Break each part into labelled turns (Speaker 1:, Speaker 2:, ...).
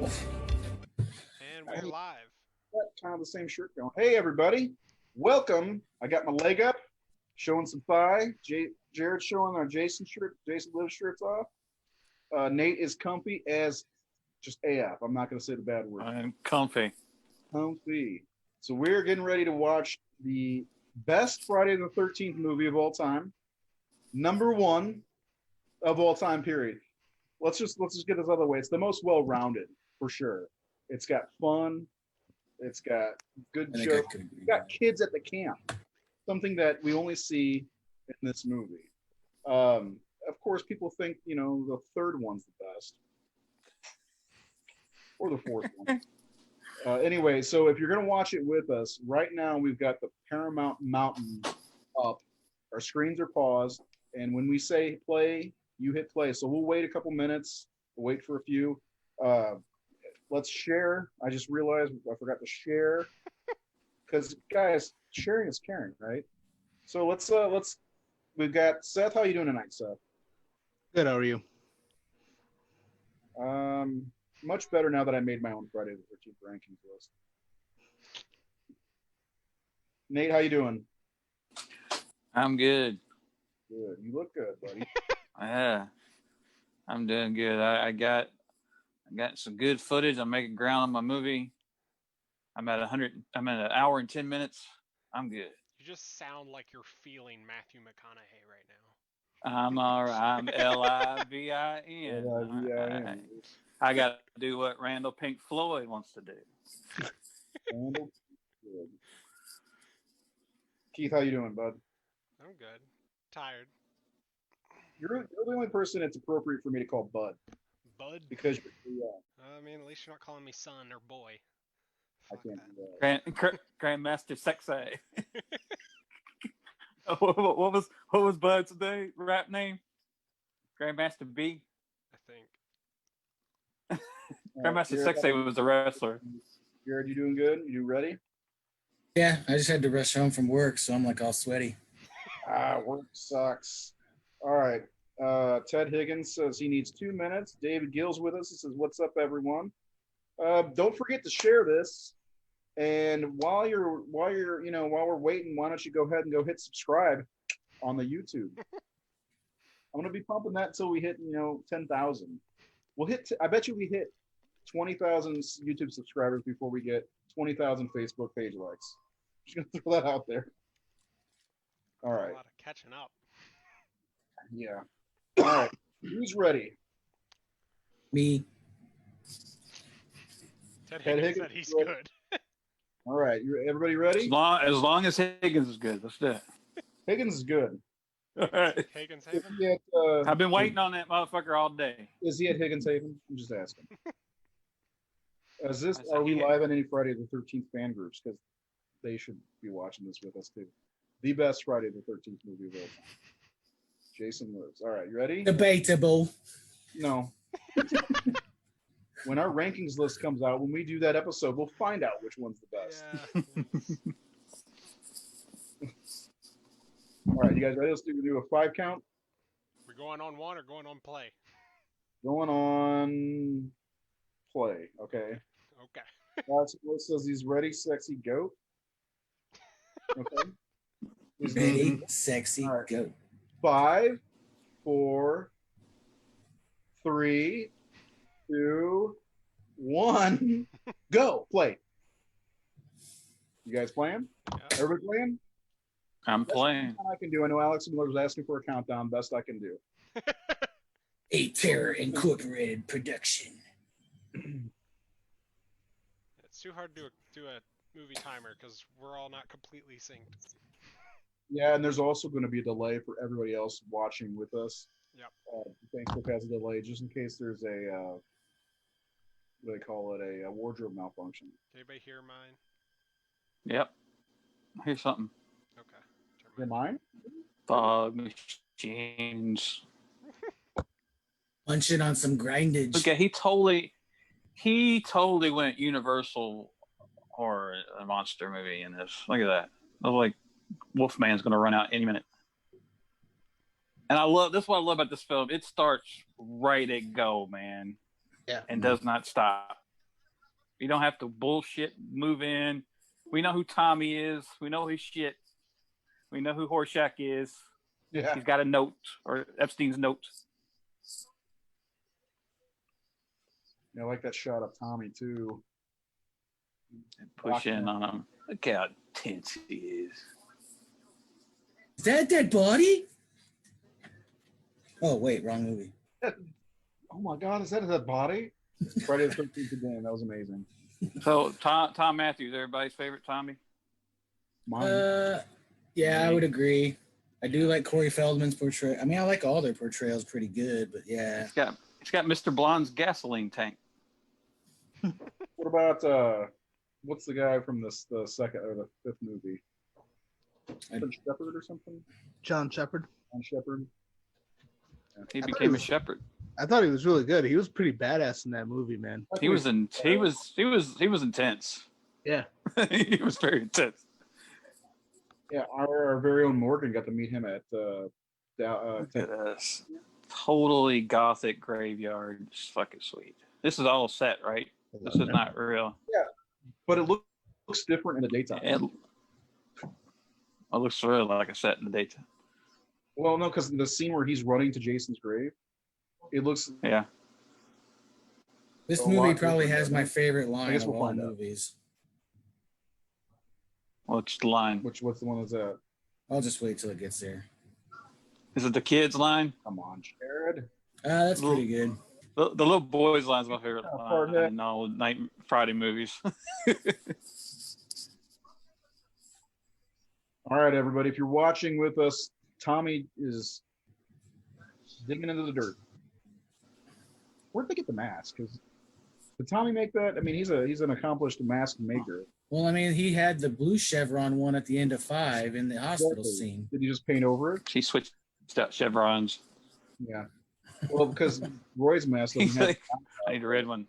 Speaker 1: And we're live.
Speaker 2: Got kind of the same shirt going. Hey, everybody. Welcome. I got my leg up, showing some thigh. Jared's showing our Jason shirt. Jason Lives shirts off. Nate is comfy as just AF. I'm not going to say the bad word.
Speaker 3: I'm comfy.
Speaker 2: Comfy. So we're getting ready to watch the best Friday the 13th movie of all time. Number one of all time, period. Let's just get this out of the way. It's the most well-rounded, for sure. It's got fun. It's got good jokes. It's got kids at the camp. Something that we only see in this movie. Of course, people think, the third one's the best. Or the fourth one. Anyway, so if you're going to watch it with us, right now we've got the Paramount Mountain up. Our screens are paused. And when we say play, you hit play. So we'll wait a couple minutes. We'll wait for a few. Let's share. I just realized I forgot to share. Because, guys, sharing is caring, right? So we've got Seth. How you doing tonight, Seth?
Speaker 4: Good, how are you?
Speaker 2: Much better now that I made my own Friday the 13th rankings list. Nate, how you doing?
Speaker 3: I'm good.
Speaker 2: Good. You look good, buddy.
Speaker 3: Yeah, I'm doing good. I got some good footage. I'm making ground on my movie. I'm at an hour and 10 minutes. I'm good.
Speaker 1: You just sound like you're feeling Matthew McConaughey right now.
Speaker 3: I'm all right. I'm Livin.
Speaker 2: Livin.
Speaker 3: I got to do what Randall Pink Floyd wants to do.
Speaker 2: Randall, good. Keith, how you doing, bud?
Speaker 1: I'm good. Tired.
Speaker 2: You're the only person it's appropriate for me to call Bud.
Speaker 1: Bud?
Speaker 2: Because
Speaker 1: I mean, at least you're not calling me son or boy.
Speaker 2: I
Speaker 1: Fuck
Speaker 2: can't
Speaker 1: that.
Speaker 2: do that.
Speaker 3: Grandmaster Sexay. What was Bud's rap name? Grandmaster B.
Speaker 1: I think.
Speaker 3: Grandmaster Sexay was a wrestler.
Speaker 2: Jared, you doing good? You ready?
Speaker 5: Yeah, I just had to rush home from work, so I'm like all sweaty.
Speaker 2: Work sucks. All right. Ted Higgins says he needs 2 minutes. David Gill's with us. He says, "What's up, everyone?" Don't forget to share this. And while we're waiting, why don't you go ahead and go hit subscribe on the YouTube? I'm gonna be pumping that until we hit 10,000. I bet you we hit 20,000 YouTube subscribers before we get 20,000 Facebook page likes. Just gonna throw that out there. All right.
Speaker 1: A lot of catching up.
Speaker 2: Yeah. All right. Who's ready?
Speaker 5: Me.
Speaker 1: Ted Higgins said he's good.
Speaker 2: All right. Everybody ready?
Speaker 3: As long as Higgins is good, let's do it.
Speaker 2: Higgins is good.
Speaker 3: All right.
Speaker 1: Higgins Haven?
Speaker 3: I've been waiting on that motherfucker all day.
Speaker 2: Is he at Higgins Haven? I'm just asking. Are we live on any Friday the 13th fan groups? Because they should be watching this with us too. The best Friday the 13th movie of all time. Jason Lives. All right, you ready?
Speaker 5: Debatable.
Speaker 2: No. When our rankings list comes out, when we do that episode, we'll find out which one's the best.
Speaker 1: Yeah.
Speaker 2: All right, you guys ready? Let's do a 5 count.
Speaker 1: We're going on one or going on play?
Speaker 2: Going on play. Okay.
Speaker 1: Okay.
Speaker 2: Will says he's ready, sexy goat. Okay. He's
Speaker 5: Ready, sexy,
Speaker 2: right.
Speaker 5: go.
Speaker 2: 5, 4, 3, 2, 1, go. Play. You guys playing?
Speaker 1: Yeah.
Speaker 2: Everybody playing?
Speaker 3: I'm playing.
Speaker 2: I can do. I know Alex Miller was asking for a countdown. Best I can do.
Speaker 5: A Terror Incorporated production.
Speaker 1: It's too hard to do a movie timer because we're all not completely synced.
Speaker 2: Yeah, and there's also going to be a delay for everybody else watching with us.
Speaker 1: Yep.
Speaker 2: Facebook has a delay just in case there's a what do they call it, a wardrobe malfunction.
Speaker 1: Can anybody hear mine?
Speaker 3: Yep. Here's something.
Speaker 1: Okay.
Speaker 2: Hear mine?
Speaker 3: Fog machines.
Speaker 5: Munching on some grindage.
Speaker 3: Okay, he totally went Universal horror monster movie in this. Look at that. I was like, Wolfman's going to run out any minute. And this is what I love about this film. It starts right at go, man.
Speaker 5: Yeah.
Speaker 3: And does not stop. You don't have to bullshit move in. We know who Tommy is. We know his shit. We know who Horshack is.
Speaker 2: Yeah.
Speaker 3: He's got a note, or Epstein's note.
Speaker 2: I like that shot of Tommy too.
Speaker 3: Push in on him. Look how tense he is.
Speaker 5: Is that a dead body? Oh, wait, wrong movie.
Speaker 2: Oh my God, is that a body? Friday the 13th again. That was amazing.
Speaker 3: So Tom Matthews, everybody's favorite Tommy.
Speaker 2: Mine.
Speaker 5: Yeah, I would agree. I do like Corey Feldman's portrayal. I mean, I like all their portrayals pretty good, but yeah.
Speaker 3: It's got Mr. Blonde's gasoline tank.
Speaker 2: What about what's the guy from the second or the fifth movie? Shepard or something?
Speaker 4: John Shepard.
Speaker 2: John Shepard.
Speaker 3: He became a shepherd.
Speaker 4: I thought he was really good. He was pretty badass in that movie, man.
Speaker 3: He was intense.
Speaker 4: Yeah.
Speaker 3: He was very intense.
Speaker 2: Yeah, our very own Morgan got to meet him at
Speaker 3: Look at us. Totally gothic graveyard. It's fucking sweet. This is all set, right? This is not real.
Speaker 2: Yeah, but it looks different in the daytime.
Speaker 3: It looks really like a set in the daytime.
Speaker 2: Well, no, because the scene where he's running to Jason's grave, it looks.
Speaker 3: Yeah.
Speaker 5: This
Speaker 2: A
Speaker 5: movie
Speaker 2: lot
Speaker 5: probably
Speaker 2: different,
Speaker 5: has
Speaker 2: doesn't
Speaker 5: my
Speaker 2: it?
Speaker 5: favorite
Speaker 2: I
Speaker 5: line
Speaker 2: guess
Speaker 5: of
Speaker 2: we'll
Speaker 5: all
Speaker 2: find out.
Speaker 5: movies.
Speaker 3: What's the line?
Speaker 2: What's the one that's at?
Speaker 5: I'll just wait till it gets there.
Speaker 3: Is it the kids line?
Speaker 2: Come on, Jared.
Speaker 5: That's pretty good.
Speaker 3: The little boys line's my favorite
Speaker 2: Oh,
Speaker 3: line
Speaker 2: pardon.
Speaker 3: in all Night Friday movies.
Speaker 2: All right, everybody. If you're watching with us, Tommy is digging into the dirt. Where'd they get the mask? Because did Tommy make that? I mean, he's an accomplished mask maker.
Speaker 5: Well, I mean, he had the blue chevron one at the end of 5 in the hospital
Speaker 2: Exactly.
Speaker 5: scene.
Speaker 2: Did he just paint over it?
Speaker 3: He switched out chevrons.
Speaker 2: Yeah. Well, because Roy's mask doesn't
Speaker 3: He's
Speaker 2: have.
Speaker 3: like, I need a red one.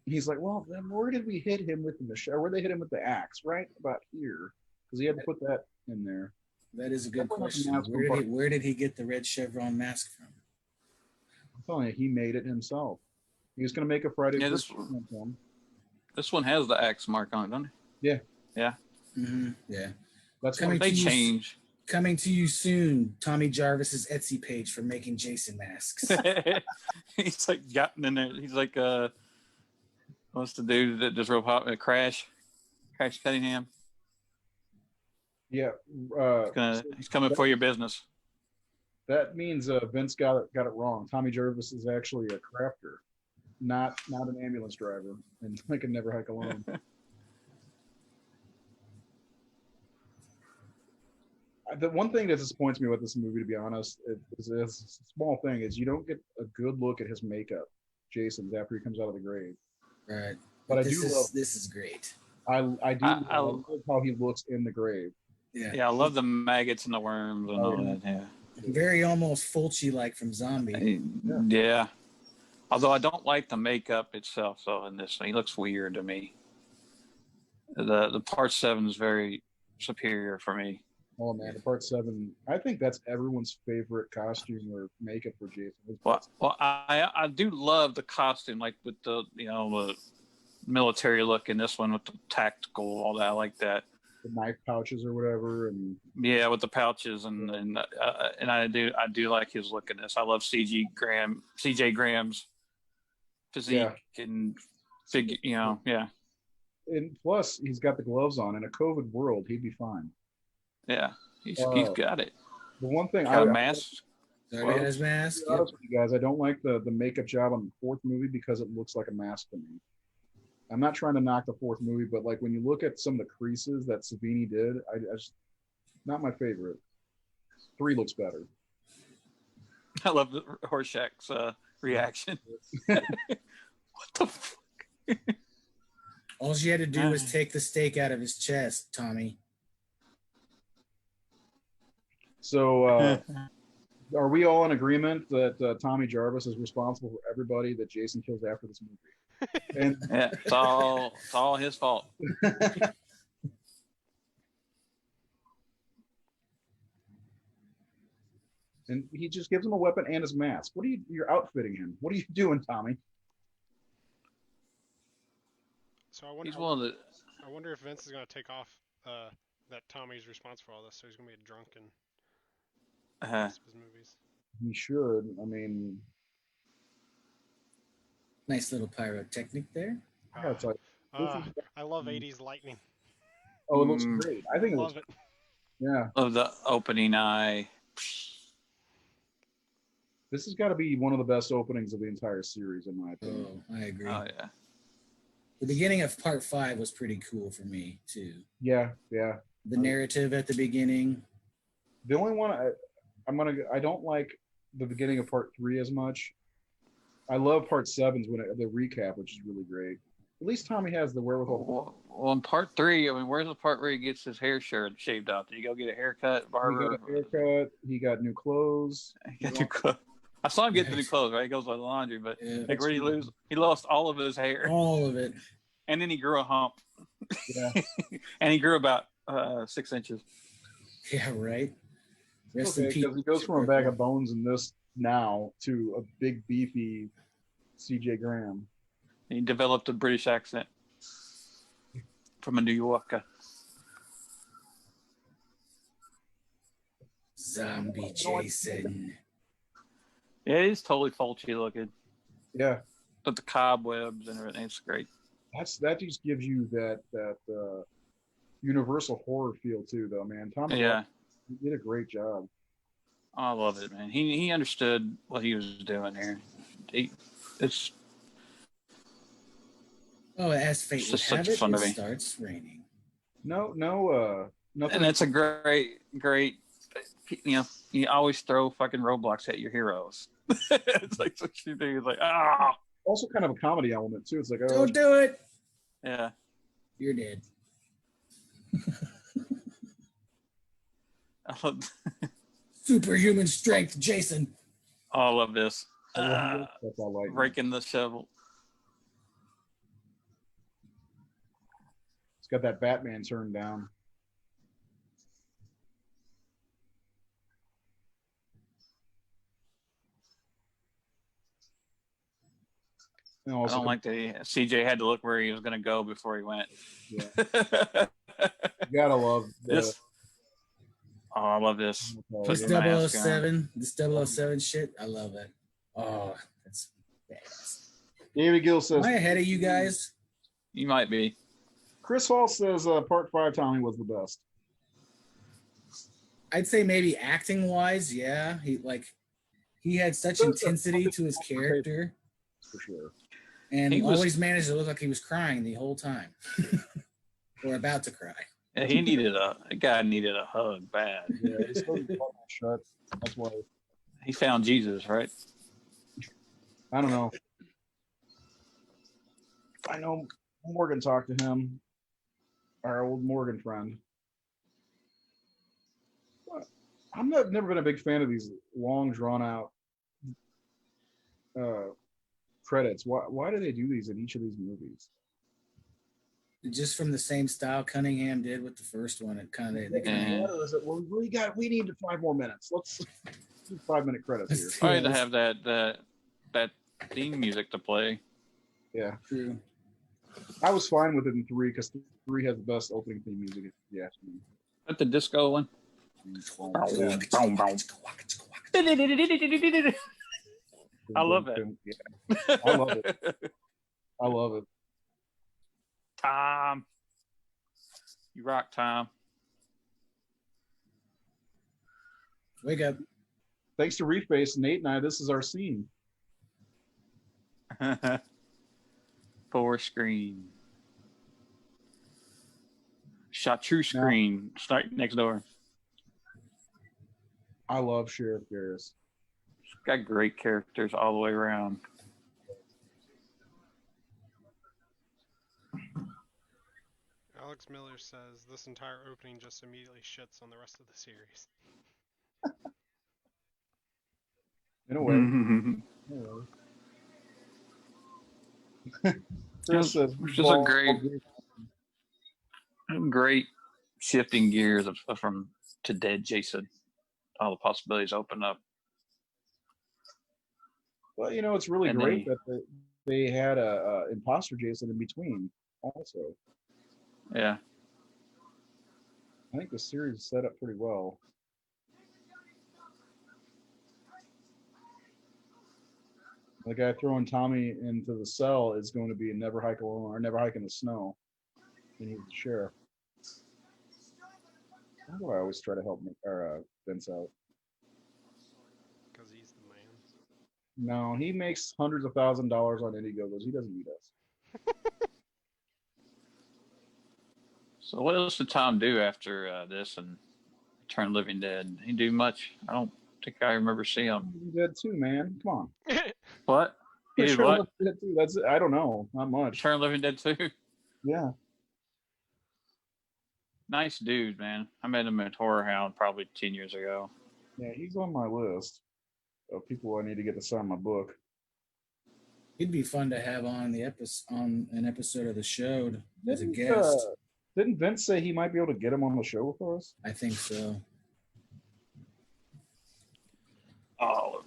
Speaker 2: He's like, well, then where did we hit him with the machete? Where they hit him with the axe? Right about here, because he had to put that in there.
Speaker 5: That is a good
Speaker 2: Definitely
Speaker 5: question.
Speaker 2: not the mask from
Speaker 5: Where did he get the red chevron mask from?
Speaker 2: I'm telling you, he made it himself. He was going to make a Friday.
Speaker 3: Yeah,
Speaker 2: the
Speaker 3: this
Speaker 2: 13th film.
Speaker 3: This one has the axe mark on it, doesn't it?
Speaker 2: Yeah.
Speaker 3: Yeah.
Speaker 5: Mm-hmm. Yeah.
Speaker 2: That's
Speaker 5: Coming
Speaker 2: what
Speaker 3: They
Speaker 5: to you-
Speaker 3: change.
Speaker 5: Coming to you soon, Tommy Jarvis's Etsy page for making Jason masks.
Speaker 3: He's like gotten in there. He's like what's the dude that just real hot Crash Cunningham.
Speaker 2: Yeah.
Speaker 3: He's coming for your business.
Speaker 2: That means Vince got it wrong. Tommy Jarvis is actually a crafter, not an ambulance driver, and I can never hike alone. The one thing that disappoints me with this movie, to be honest, is a small thing, is you don't get a good look at his makeup, Jason's, after he comes out of the grave.
Speaker 5: Right.
Speaker 2: But I
Speaker 5: this
Speaker 2: do
Speaker 5: is
Speaker 2: love.
Speaker 5: this is great.
Speaker 2: I love how he looks in the grave.
Speaker 5: Yeah.
Speaker 3: Yeah, I love the maggots and the worms and all that. Yeah.
Speaker 5: Very almost Fulci like from Zombie.
Speaker 3: Yeah. Although I don't like the makeup itself, so in this he looks weird to me. The part 7 is very superior for me.
Speaker 2: Oh man, the part 7. I think that's everyone's favorite costume or makeup for Jason.
Speaker 3: Well, I do love the costume, like with the the military look in this one with the tactical, all that. I like that.
Speaker 2: The knife pouches or whatever, and
Speaker 3: yeah, with the pouches and I do like his look in this. I love CJ Graham's physique and big, yeah.
Speaker 2: And plus, he's got the gloves on. In a COVID world, he'd be fine.
Speaker 3: Yeah, he's got it.
Speaker 2: The one thing
Speaker 3: Got a mask.
Speaker 5: Sorry, his mask.
Speaker 2: To be honest with you guys, I don't like the makeup job on the 4th movie because it looks like a mask to me. I'm not trying to knock the 4th movie, but like when you look at some of the creases that Savini did, I just not my favorite. 3 looks better.
Speaker 3: I love the Horshack's reaction. What the fuck?
Speaker 5: All she had to do was take the steak out of his chest, Tommy.
Speaker 2: So, are we all in agreement that Tommy Jarvis is responsible for everybody that Jason kills after this movie? And
Speaker 3: Yeah, it's all his fault.
Speaker 2: and he just gives him a weapon and his mask. You're outfitting him. What are you doing, Tommy?
Speaker 1: So I wonder.
Speaker 3: He's one of the.
Speaker 1: I wonder if Vince is gonna take off that Tommy's responsible for all this, so he's gonna be a drunk in the rest of his movies.
Speaker 2: He should. I mean,
Speaker 5: Nice little pyrotechnic there.
Speaker 2: I gotta tell you, this is,
Speaker 1: I love '80s lightning.
Speaker 2: oh, it looks great. I think it
Speaker 1: Love
Speaker 2: looks.
Speaker 1: it.
Speaker 2: Yeah,
Speaker 3: Of the opening eye.
Speaker 2: this has got to be one of the best openings of the entire series, in my opinion.
Speaker 5: Oh, I agree.
Speaker 3: Oh yeah.
Speaker 5: The beginning of part 5 was pretty cool for me too.
Speaker 2: Yeah.
Speaker 5: The narrative at the beginning.
Speaker 2: The only one I don't like the beginning of part 3 as much. I love part 7's the recap, which is really great. At least Tommy has the wherewithal.
Speaker 3: Well, in part 3, I mean, where's the part where he gets his hair shaved off? Did he go get a haircut, barber?
Speaker 2: He got a haircut. He got new clothes.
Speaker 3: He got new clothes. I saw him get the new clothes, right? He goes to the laundry, but
Speaker 5: Yeah,
Speaker 3: like, where did he lose? He lost all of his hair,
Speaker 5: all of it.
Speaker 3: and then he grew a hump,
Speaker 2: Yeah.
Speaker 3: and he grew about 6 inches.
Speaker 5: Yeah, right. Rest
Speaker 2: Okay,
Speaker 5: in peace.
Speaker 2: because he goes from a bag of bones in this now to a big beefy CJ Graham.
Speaker 3: He developed a British accent from a New Yorker.
Speaker 5: Zombie Jason.
Speaker 3: Yeah, he's totally faulty looking,
Speaker 2: Yeah,
Speaker 3: but the cobwebs and everything, it's great.
Speaker 2: that just gives you that universal horror feel too, though, man. Tommy
Speaker 3: Yeah,
Speaker 2: did a great job.
Speaker 3: I love it, man. He understood what he was doing here. It's
Speaker 5: Oh, as fate
Speaker 3: It's
Speaker 5: would
Speaker 3: just
Speaker 5: have
Speaker 3: such a
Speaker 5: it,
Speaker 3: fun
Speaker 5: it
Speaker 3: movie.
Speaker 5: starts raining.
Speaker 2: Nothing.
Speaker 3: and it's a great. You know, you always throw fucking roadblocks at your heroes. It's like what you do. It's like
Speaker 2: Also, kind of a comedy element too. It's like, oh,
Speaker 5: Don't do it.
Speaker 3: yeah.
Speaker 5: You're dead.
Speaker 3: I love,
Speaker 5: Superhuman strength, Jason.
Speaker 3: I love this.
Speaker 2: that's all I like.
Speaker 3: Breaking the shovel.
Speaker 2: It's got that Batman turned down. And
Speaker 3: I
Speaker 2: also,
Speaker 3: don't like that CJ had to look where he was going to go before he went.
Speaker 2: Yeah. You gotta love
Speaker 3: This. Oh, I love this.
Speaker 5: This
Speaker 3: Put the mask
Speaker 5: 007, this 007 shit, I love it. Oh, that's badass.
Speaker 2: David Gill
Speaker 5: Am
Speaker 2: says,
Speaker 5: I ahead of you guys?
Speaker 3: You might be.
Speaker 2: Chris Hall says part 5 Tommy was the best.
Speaker 5: I'd say maybe acting wise, yeah. He had such intensity to his character,
Speaker 2: For sure.
Speaker 5: and
Speaker 3: He was-
Speaker 5: always managed to look like he was crying the whole time, or about to cry.
Speaker 3: Yeah, a guy needed a hug bad.
Speaker 2: Yeah, he's still shut. That's why.
Speaker 3: He found Jesus, right?
Speaker 2: I don't know. I know Morgan talked to him, our old Morgan friend. But never been a big fan of these long, drawn out credits. Why do they do these in each of these movies?
Speaker 5: Just from the same style Cunningham did with the first one, it kind of
Speaker 2: Well, we need 5 more minutes. Let's do 5-minute credits here.
Speaker 3: Probably to have that theme music to play.
Speaker 2: Yeah,
Speaker 5: true.
Speaker 2: I was fine with it in 3 because 3 has the best opening theme music. Yeah,
Speaker 3: But the disco one.
Speaker 2: yeah.
Speaker 3: I love it.
Speaker 2: Yeah, I love it. I love it.
Speaker 3: Tom. You rock, Tom.
Speaker 5: Wake up.
Speaker 2: Thanks to Reface, Nate and I, this is our scene.
Speaker 3: 4 screen. Chartreuse screen. Start next door.
Speaker 2: I love Sheriff Garris.
Speaker 3: Got great characters all the way around.
Speaker 1: Alex Miller says this entire opening just immediately shits on the rest of the series.
Speaker 2: In a way. Chris says,
Speaker 3: Which is a great shifting gears from to dead Jason. All the possibilities open up.
Speaker 2: Well, it's really
Speaker 3: And
Speaker 2: great that they had a imposter Jason in between. also.
Speaker 3: Yeah.
Speaker 2: I think the series is set up pretty well. The guy throwing Tommy into the cell is going to be a Never Hike Alone or Never Hike in the Snow. And he's the sheriff. Why do I always try to help Vince out?
Speaker 1: Because he's the man.
Speaker 2: No, he makes hundreds of $1,000s on Indiegogos. He doesn't need us.
Speaker 3: So what else did Tom do after this and Return Living Dead? He do much? I don't think I remember seeing him.
Speaker 2: He's dead too, man. Come on.
Speaker 3: What? He did
Speaker 2: Sure,
Speaker 3: what?
Speaker 2: Dead too. That's it. I don't know. Not much.
Speaker 3: Return Living Dead 2?
Speaker 2: Yeah.
Speaker 3: Nice dude, man. I met him at Horror Hound probably 10 years ago.
Speaker 2: Yeah, he's on my list of people I need to get to sign my book.
Speaker 5: He'd be fun to have on an episode of the show as a guest.
Speaker 2: Didn't Vince say he might be able to get him on the show with us?
Speaker 5: I think so.
Speaker 3: Oh.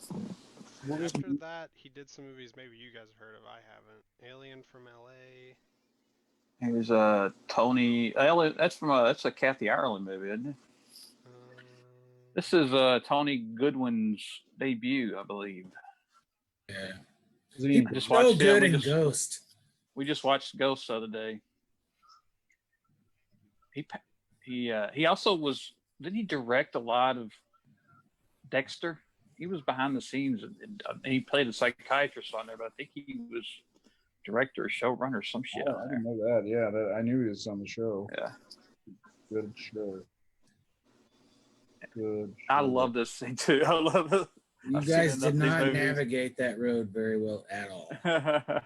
Speaker 1: After that, he did some movies maybe you guys have heard of. I haven't. Alien from L.A.
Speaker 3: Here's Tony. That's a Kathy Ireland movie, isn't it? This is Tony Goodwin's debut, I believe.
Speaker 5: Yeah.
Speaker 2: He's
Speaker 3: just
Speaker 5: so
Speaker 3: watched
Speaker 5: good in Ghost.
Speaker 3: We just watched Ghost the other day. He also was. Didn't he direct a lot of Dexter? He was behind the scenes and he played a psychiatrist on there, but I think he was director or showrunner, some shit.
Speaker 2: I didn't know that. Yeah, I knew he was on the show.
Speaker 3: Yeah.
Speaker 2: Good show. Good.
Speaker 3: I love this thing too. I love it.
Speaker 5: You guys did not navigate that road very well at all.
Speaker 2: Yeah,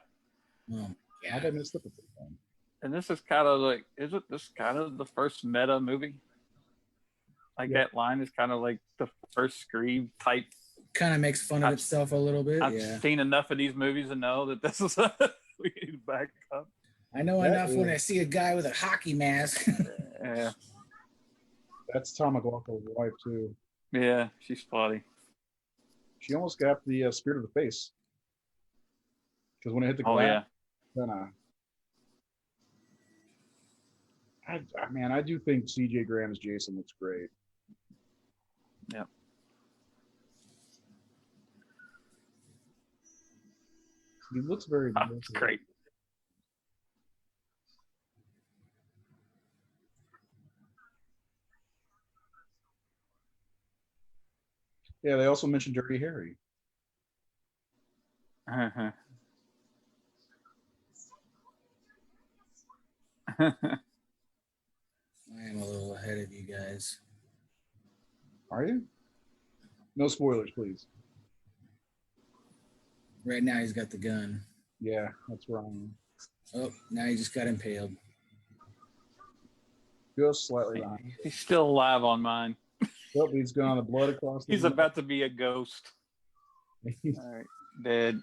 Speaker 2: I missed it the first time.
Speaker 3: And this is kind of like, isn't this kind of the first meta movie? Like that line is kind of like the first Scream type.
Speaker 5: Kind of makes fun of itself a little bit.
Speaker 3: I've seen enough of these movies to know that this is we need to back up.
Speaker 5: I know enough when I see a guy with a hockey mask.
Speaker 3: Yeah.
Speaker 2: That's Tom McLaughlin's wife too.
Speaker 3: Yeah, she's funny.
Speaker 2: She almost got the Spirit of the Face. Because when it hit the glass, I do think CJ Graham's Jason looks great.
Speaker 3: Yeah.
Speaker 2: He looks very
Speaker 3: great.
Speaker 2: Yeah, they also mentioned Dirty Harry.
Speaker 3: Uh-huh.
Speaker 5: I am a little ahead of you guys.
Speaker 2: Are you? No spoilers, please.
Speaker 5: Right now he's got the gun.
Speaker 2: Yeah, that's wrong.
Speaker 5: Oh, now he just got impaled.
Speaker 2: Just slightly behind.
Speaker 3: He's still alive on mine.
Speaker 2: Oh, he's gone the blood across the
Speaker 3: He's about to be a ghost. All right, dead.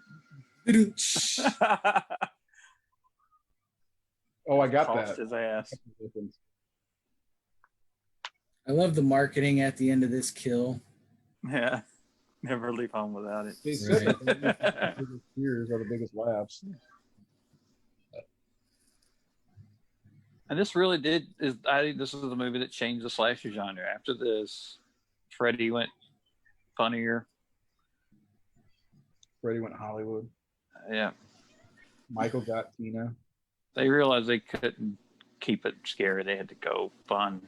Speaker 2: Oh, I got
Speaker 3: Tossed
Speaker 2: that.
Speaker 3: His ass.
Speaker 5: I love the marketing at the end of this kill.
Speaker 3: Yeah, never leave home without it.
Speaker 2: They said that the biggest tears are the biggest laughs.
Speaker 3: And this really this is the movie that changed the slasher genre. After this, Freddy went funnier.
Speaker 2: Freddy went Hollywood.
Speaker 3: Yeah.
Speaker 2: Michael got Tina.
Speaker 3: They realized they couldn't keep it scary. They had to go fun.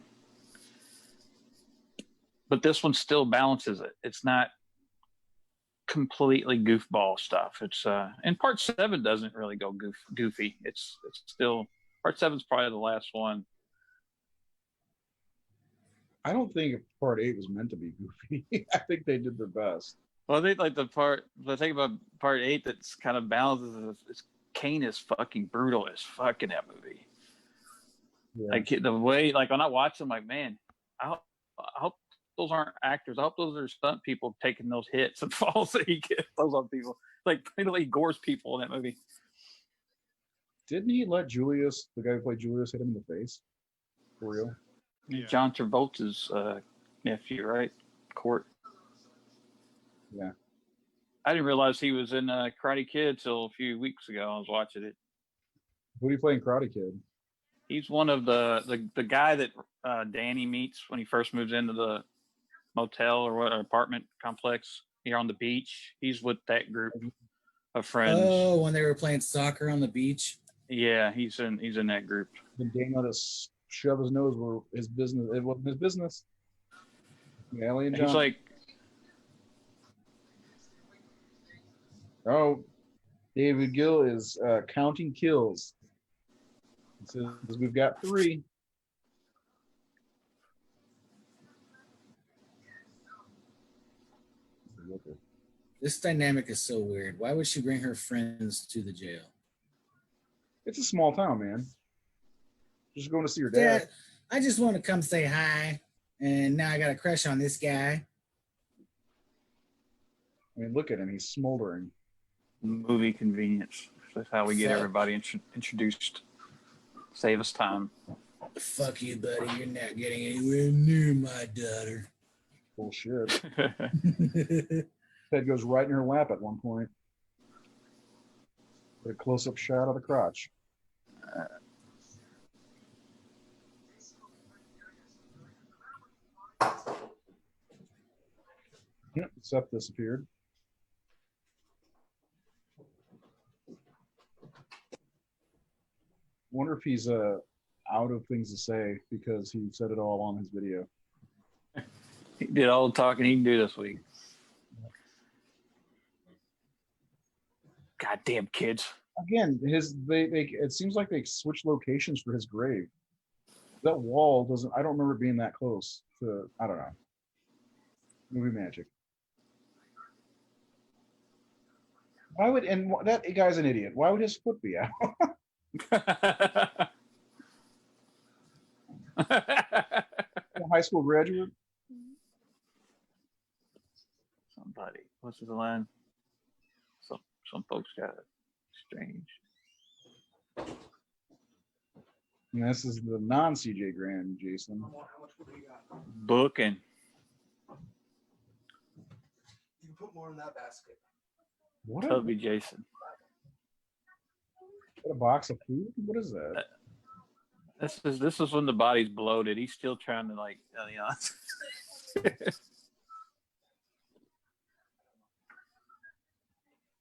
Speaker 3: But this one still balances it. It's not completely goofball stuff. It's and part 7 doesn't really go goofy. It's still part 7's probably the last one.
Speaker 2: I don't think part 8 was meant to be goofy. I think they did their best.
Speaker 3: Well, I think like the thing about part 8 that's kind of balances is Kane is fucking brutal as fuck in that movie. Yeah. Like the way, like when I watch them, like, man, I hope those aren't actors. I hope those are stunt people taking those hits and falls that he gets those on people. Like he gores people in that movie.
Speaker 2: Didn't he let Julius, the guy who played Julius, hit him in the face? For real?
Speaker 3: Yeah. John Travolta's nephew, right? Court.
Speaker 2: Yeah.
Speaker 3: I didn't realize he was in Karate Kid till a few weeks ago. I was watching it.
Speaker 2: Who do you play in Karate Kid?
Speaker 3: He's one of the guy that Danny meets when he first moves into the motel or what apartment complex here on the beach. He's with that group of friends.
Speaker 5: Oh, when they were playing soccer on the beach.
Speaker 3: Yeah, he's in that group.
Speaker 2: Then Daniel just shove his nose where his business. It wasn't his business. Alien John.
Speaker 3: He's like,
Speaker 2: oh, David Gill is counting kills. It says we've got 3.
Speaker 5: This dynamic is so weird. Why would she bring her friends to the jail?
Speaker 2: It's a small town, man. Just going to see your dad.
Speaker 5: Dad, I just want to come say hi, and now I got a crush on this guy.
Speaker 2: I mean, look at him. He's smoldering.
Speaker 3: movie convenience. That's how we get everybody introduced. Save us time.
Speaker 5: Fuck you, buddy. You're not getting anywhere near my daughter.
Speaker 2: Bullshit. Head goes right in her lap at one point. Get a close-up shot of the crotch. Yep, Seth disappeared. Wonder if he's out of things to say because he said it all on his video.
Speaker 3: He did all the talking he can do this week. Goddamn kids.
Speaker 2: Again, it seems like they switched locations for his grave. That wall doesn't. I don't remember it being that close to. I don't know. Movie magic. Why would that guy's an idiot? Why would his foot be out? A high school graduate.
Speaker 3: Somebody. What's his line? Some folks got it strange.
Speaker 2: And this is the non-CJ Graham, Jason.
Speaker 3: Booking.
Speaker 4: You can put more in that basket.
Speaker 2: What
Speaker 3: Tubby Jason.
Speaker 2: A box of food? What is that?
Speaker 3: This is when the body's bloated. He's still trying to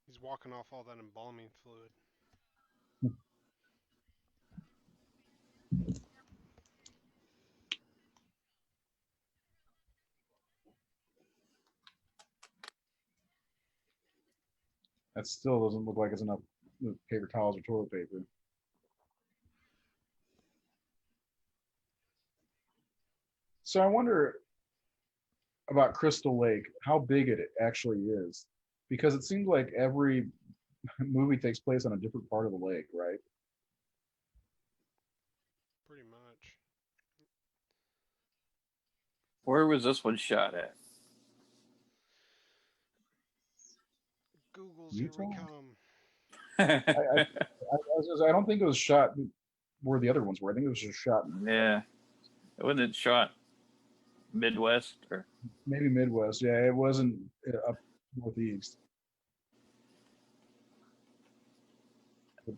Speaker 1: He's walking off all that embalming fluid.
Speaker 2: That still doesn't look like it's enough paper towels or toilet paper. So I wonder about Crystal Lake, how big it actually is. Because it seems like every movie takes place on a different part of the lake, right?
Speaker 1: Pretty much.
Speaker 3: Where was this one shot at?
Speaker 1: Google's
Speaker 2: Utah?
Speaker 1: here we come.
Speaker 2: I don't think it was shot where the other ones were. I think it was just shot.
Speaker 3: Yeah. Wasn't it shot Midwest or
Speaker 2: maybe Midwest? Yeah, it wasn't up northeast.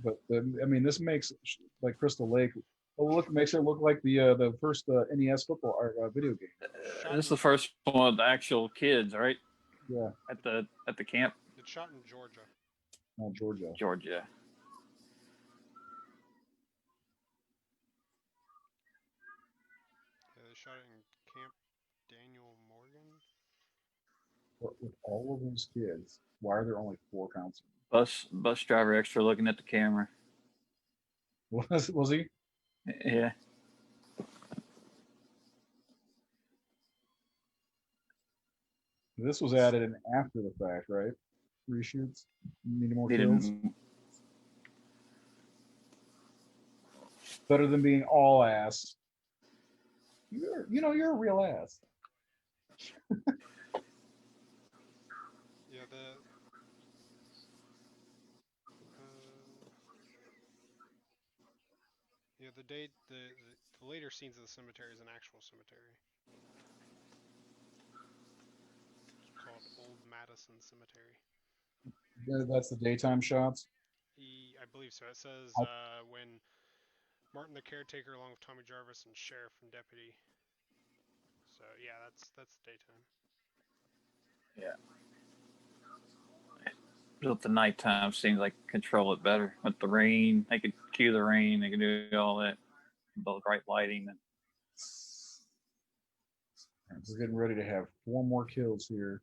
Speaker 2: But I mean, this makes like Crystal Lake. Makes it look like the first NES football video game.
Speaker 3: This is the first one with the actual kids, right?
Speaker 2: Yeah.
Speaker 3: At the camp.
Speaker 1: It's shot in Georgia.
Speaker 2: Oh, Georgia.
Speaker 3: Georgia.
Speaker 1: Yeah, they shot it in Camp Daniel Morgan.
Speaker 2: With all of those kids, why are there only 4 counselors?
Speaker 3: Bus driver extra looking at the camera.
Speaker 2: Was he?
Speaker 3: Yeah.
Speaker 2: This was added in after the fact, right? Reshoots. Need more kills. Better than being all ass. You're a real ass.
Speaker 1: Yeah, the later scenes of the cemetery is an actual cemetery. It's called Old Madison Cemetery.
Speaker 2: That's the daytime shots.
Speaker 1: I believe so. It says when Martin the caretaker, along with Tommy Jarvis and sheriff and deputy. So yeah, that's daytime.
Speaker 3: Yeah. Built the nighttime seems like control it better with the rain. They could cue the rain. They could do all that, both right lighting.
Speaker 2: We're getting ready to have 4 more kills here.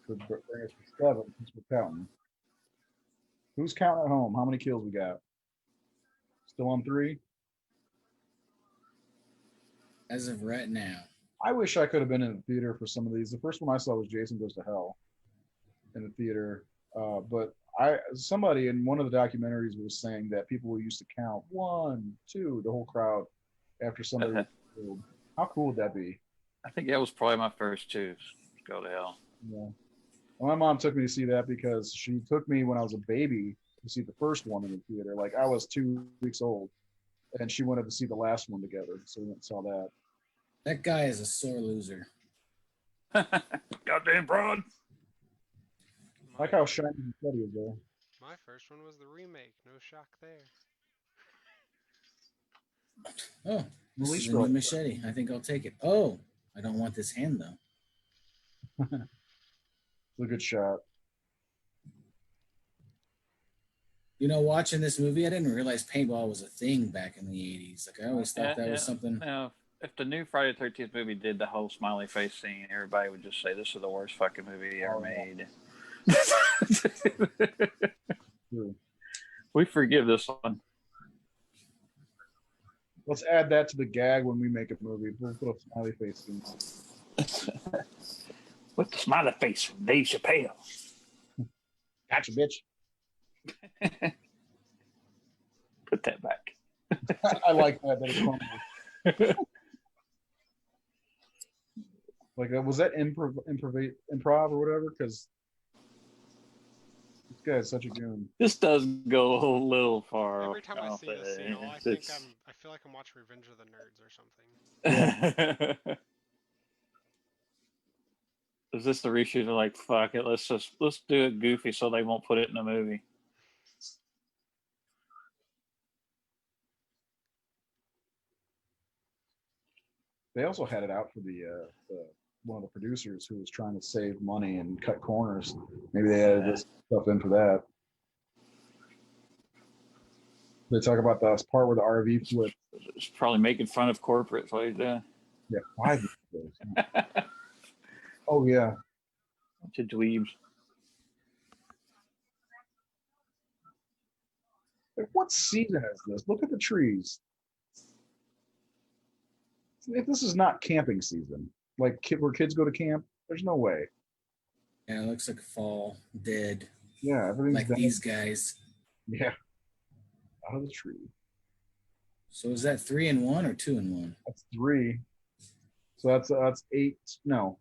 Speaker 2: Could bring us to 7 since we're counting. Who's counting at home? How many kills we got? Still on 3?
Speaker 5: As of right now.
Speaker 2: I wish I could have been in the theater for some of these. The first one I saw was Jason Goes to Hell in the theater. But somebody in one of the documentaries was saying that people used to count 1, 2, the whole crowd after somebody was killed. How cool would that be?
Speaker 3: I think that was probably my first 2. Go to hell.
Speaker 2: Yeah. Well, my mom took me to see that because she took me when I was a baby to see the first one in the theater. Like I was 2 weeks old, and she wanted to see the last one together, so we went and saw that.
Speaker 5: That guy is a sore loser.
Speaker 3: Goddamn broad.
Speaker 2: I like how shiny and steady is there.
Speaker 1: My first one was the remake. No shock there.
Speaker 5: Oh, this is a new machete. I think I'll take it. Oh, I don't want this hand though.
Speaker 2: It's a good shot.
Speaker 5: You know, watching this movie, I didn't realize paintball was a thing back in the 80s. Like, I always thought that was something.
Speaker 3: Now, if the new Friday the 13th movie did the whole smiley face scene, everybody would just say, this is the worst fucking movie ever made. We forgive this one.
Speaker 2: Let's add that to the gag when we make a movie. We'll put a smiley face in.
Speaker 3: With the smiley face from Dave Chappelle.
Speaker 2: Gotcha, bitch.
Speaker 3: Put that back.
Speaker 2: I like that. That like, was that improv or whatever? Because this guy is such a goon.
Speaker 3: This does go a little far.
Speaker 1: Every time I see this scene, I feel like I'm watching Revenge of the Nerds or something.
Speaker 3: Yeah. Is this the reshoot? They're like, fuck it, let's do it goofy so they won't put it in the movie.
Speaker 2: They also had it out for the one of the producers who was trying to save money and cut corners. Maybe they added this stuff in for that. They talk about the part where the RV flipped.
Speaker 3: It's probably making fun of corporate, like that.
Speaker 2: Yeah, 5 years ago. Oh yeah.
Speaker 3: To dweebs.
Speaker 2: What season is this? Look at the trees. If this is not camping season, like where kids go to camp, there's no way.
Speaker 5: Yeah, it looks like fall, dead.
Speaker 2: Yeah, everything's
Speaker 5: like
Speaker 2: dead.
Speaker 5: These guys.
Speaker 2: Yeah, out of the tree.
Speaker 5: So is that 3 and 1 or 2 and 1?
Speaker 2: That's 3. So that's 8. No,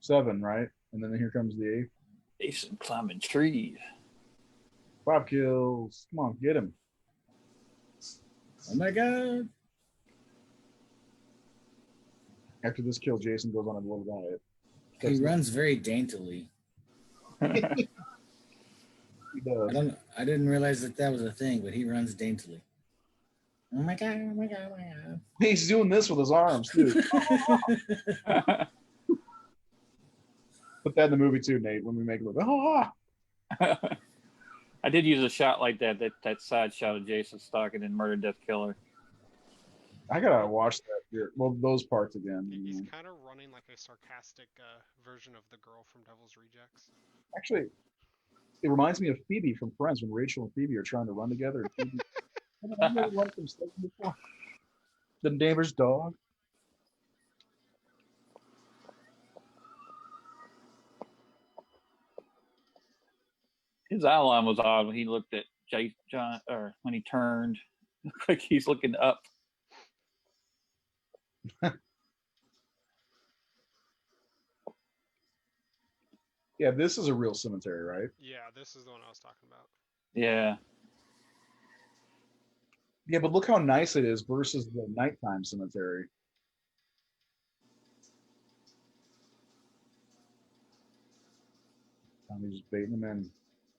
Speaker 2: 7, right? And then here comes the 8th.
Speaker 3: Jason climbing trees.
Speaker 2: 5 kills. Come on, get him.
Speaker 5: Oh my god.
Speaker 2: After this kill, Jason goes on a little diet.
Speaker 5: He runs very daintily.
Speaker 2: He does.
Speaker 5: I didn't realize that was a thing, but he runs daintily. Oh my god, oh my god, oh my god.
Speaker 2: He's doing this with his arms, too. Put that in the movie, too, Nate, when we make a movie.
Speaker 3: I did use a shot like that side shot of Jason stalking in Murder, Death, Killer.
Speaker 2: I gotta watch that here. Well, those parts again.
Speaker 1: He's kind of running like a sarcastic version of the girl from Devil's Rejects.
Speaker 2: Actually, it reminds me of Phoebe from Friends when Rachel and Phoebe are trying to run together. Phoebe, the neighbor's dog.
Speaker 3: His outline was odd when he looked at John, or when he turned. Looked like he's looking up.
Speaker 2: Yeah, this is a real cemetery, right?
Speaker 1: Yeah, this is the one I was talking about.
Speaker 3: Yeah.
Speaker 2: Yeah, but look how nice it is versus the nighttime cemetery. Tommy's just baiting them in.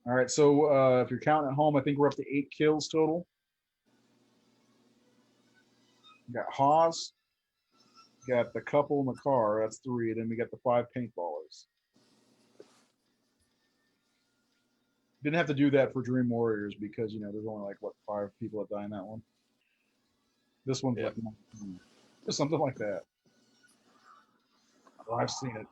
Speaker 2: All right, so if you're counting at home, I think we're up to 8 kills total. We got Haas, got the couple in the car, that's 3. Then we got the 5 paintballers. Didn't have to do that for Dream Warriors because there's only like 5 people that die in that one. This one's like 19. Just something like that. Oh, I've seen it.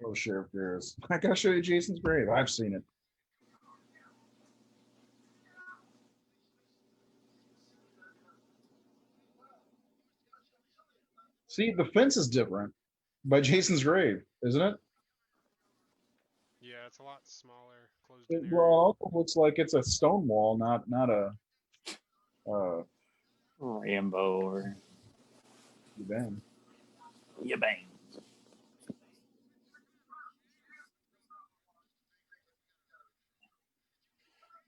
Speaker 2: Oh, Sheriff Garris. I gotta show you Jason's grave. I've seen it. See, the fence is different by Jason's grave, isn't it?
Speaker 1: Yeah, it's a lot smaller, closed
Speaker 2: It
Speaker 1: in
Speaker 2: well,
Speaker 1: area.
Speaker 2: also looks like it's a stone wall, not a
Speaker 3: Rambo or
Speaker 2: bang.
Speaker 3: you bang.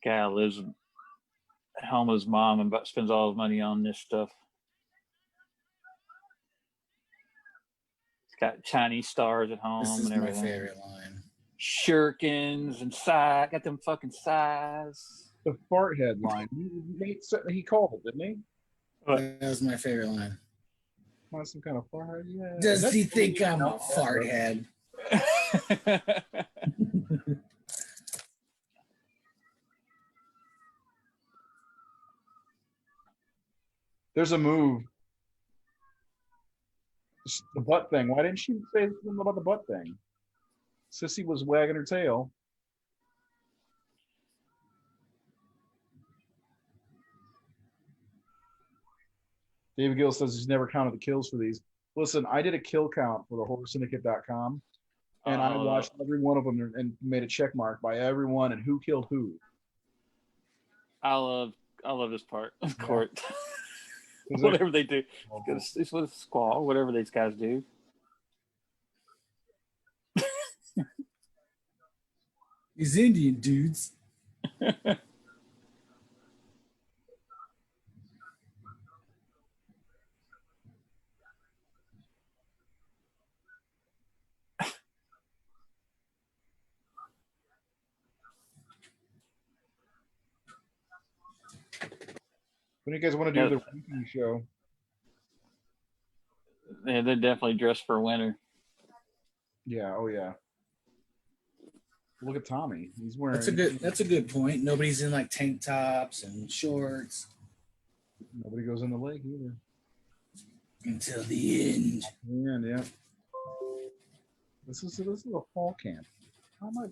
Speaker 3: Guy lives at home with his mom and spends all his money on this stuff. He's got Chinese stars at home
Speaker 5: This is
Speaker 3: and
Speaker 5: my
Speaker 3: everything.
Speaker 5: favorite line.
Speaker 3: Shurikens and size. Got them fucking size.
Speaker 2: The fart headline. He called it, didn't he?
Speaker 5: That was my favorite line.
Speaker 2: Want some kind of fart? Yeah.
Speaker 5: Does he think I'm a fart head?
Speaker 2: There's a move. The butt thing. Why didn't she say something about the butt thing? Sissy was wagging her tail. David Gill says he's never counted the kills for these. Listen, I did a kill count for the horrorsyndicate.com, and I watched every one of them and made a check mark by everyone and who killed who.
Speaker 3: I love this part of court. Whatever they do. It's with a squall, whatever these guys do.
Speaker 5: These Indian dudes.
Speaker 2: When do you guys want to do the ranking show?
Speaker 3: Yeah, they're definitely dressed for winter.
Speaker 2: Yeah. Oh yeah. Look at Tommy. He's wearing.
Speaker 5: That's a good point. Nobody's in like tank tops and shorts.
Speaker 2: Nobody goes in the lake either.
Speaker 5: Until the end.
Speaker 2: Yeah. This is a fall camp. How much?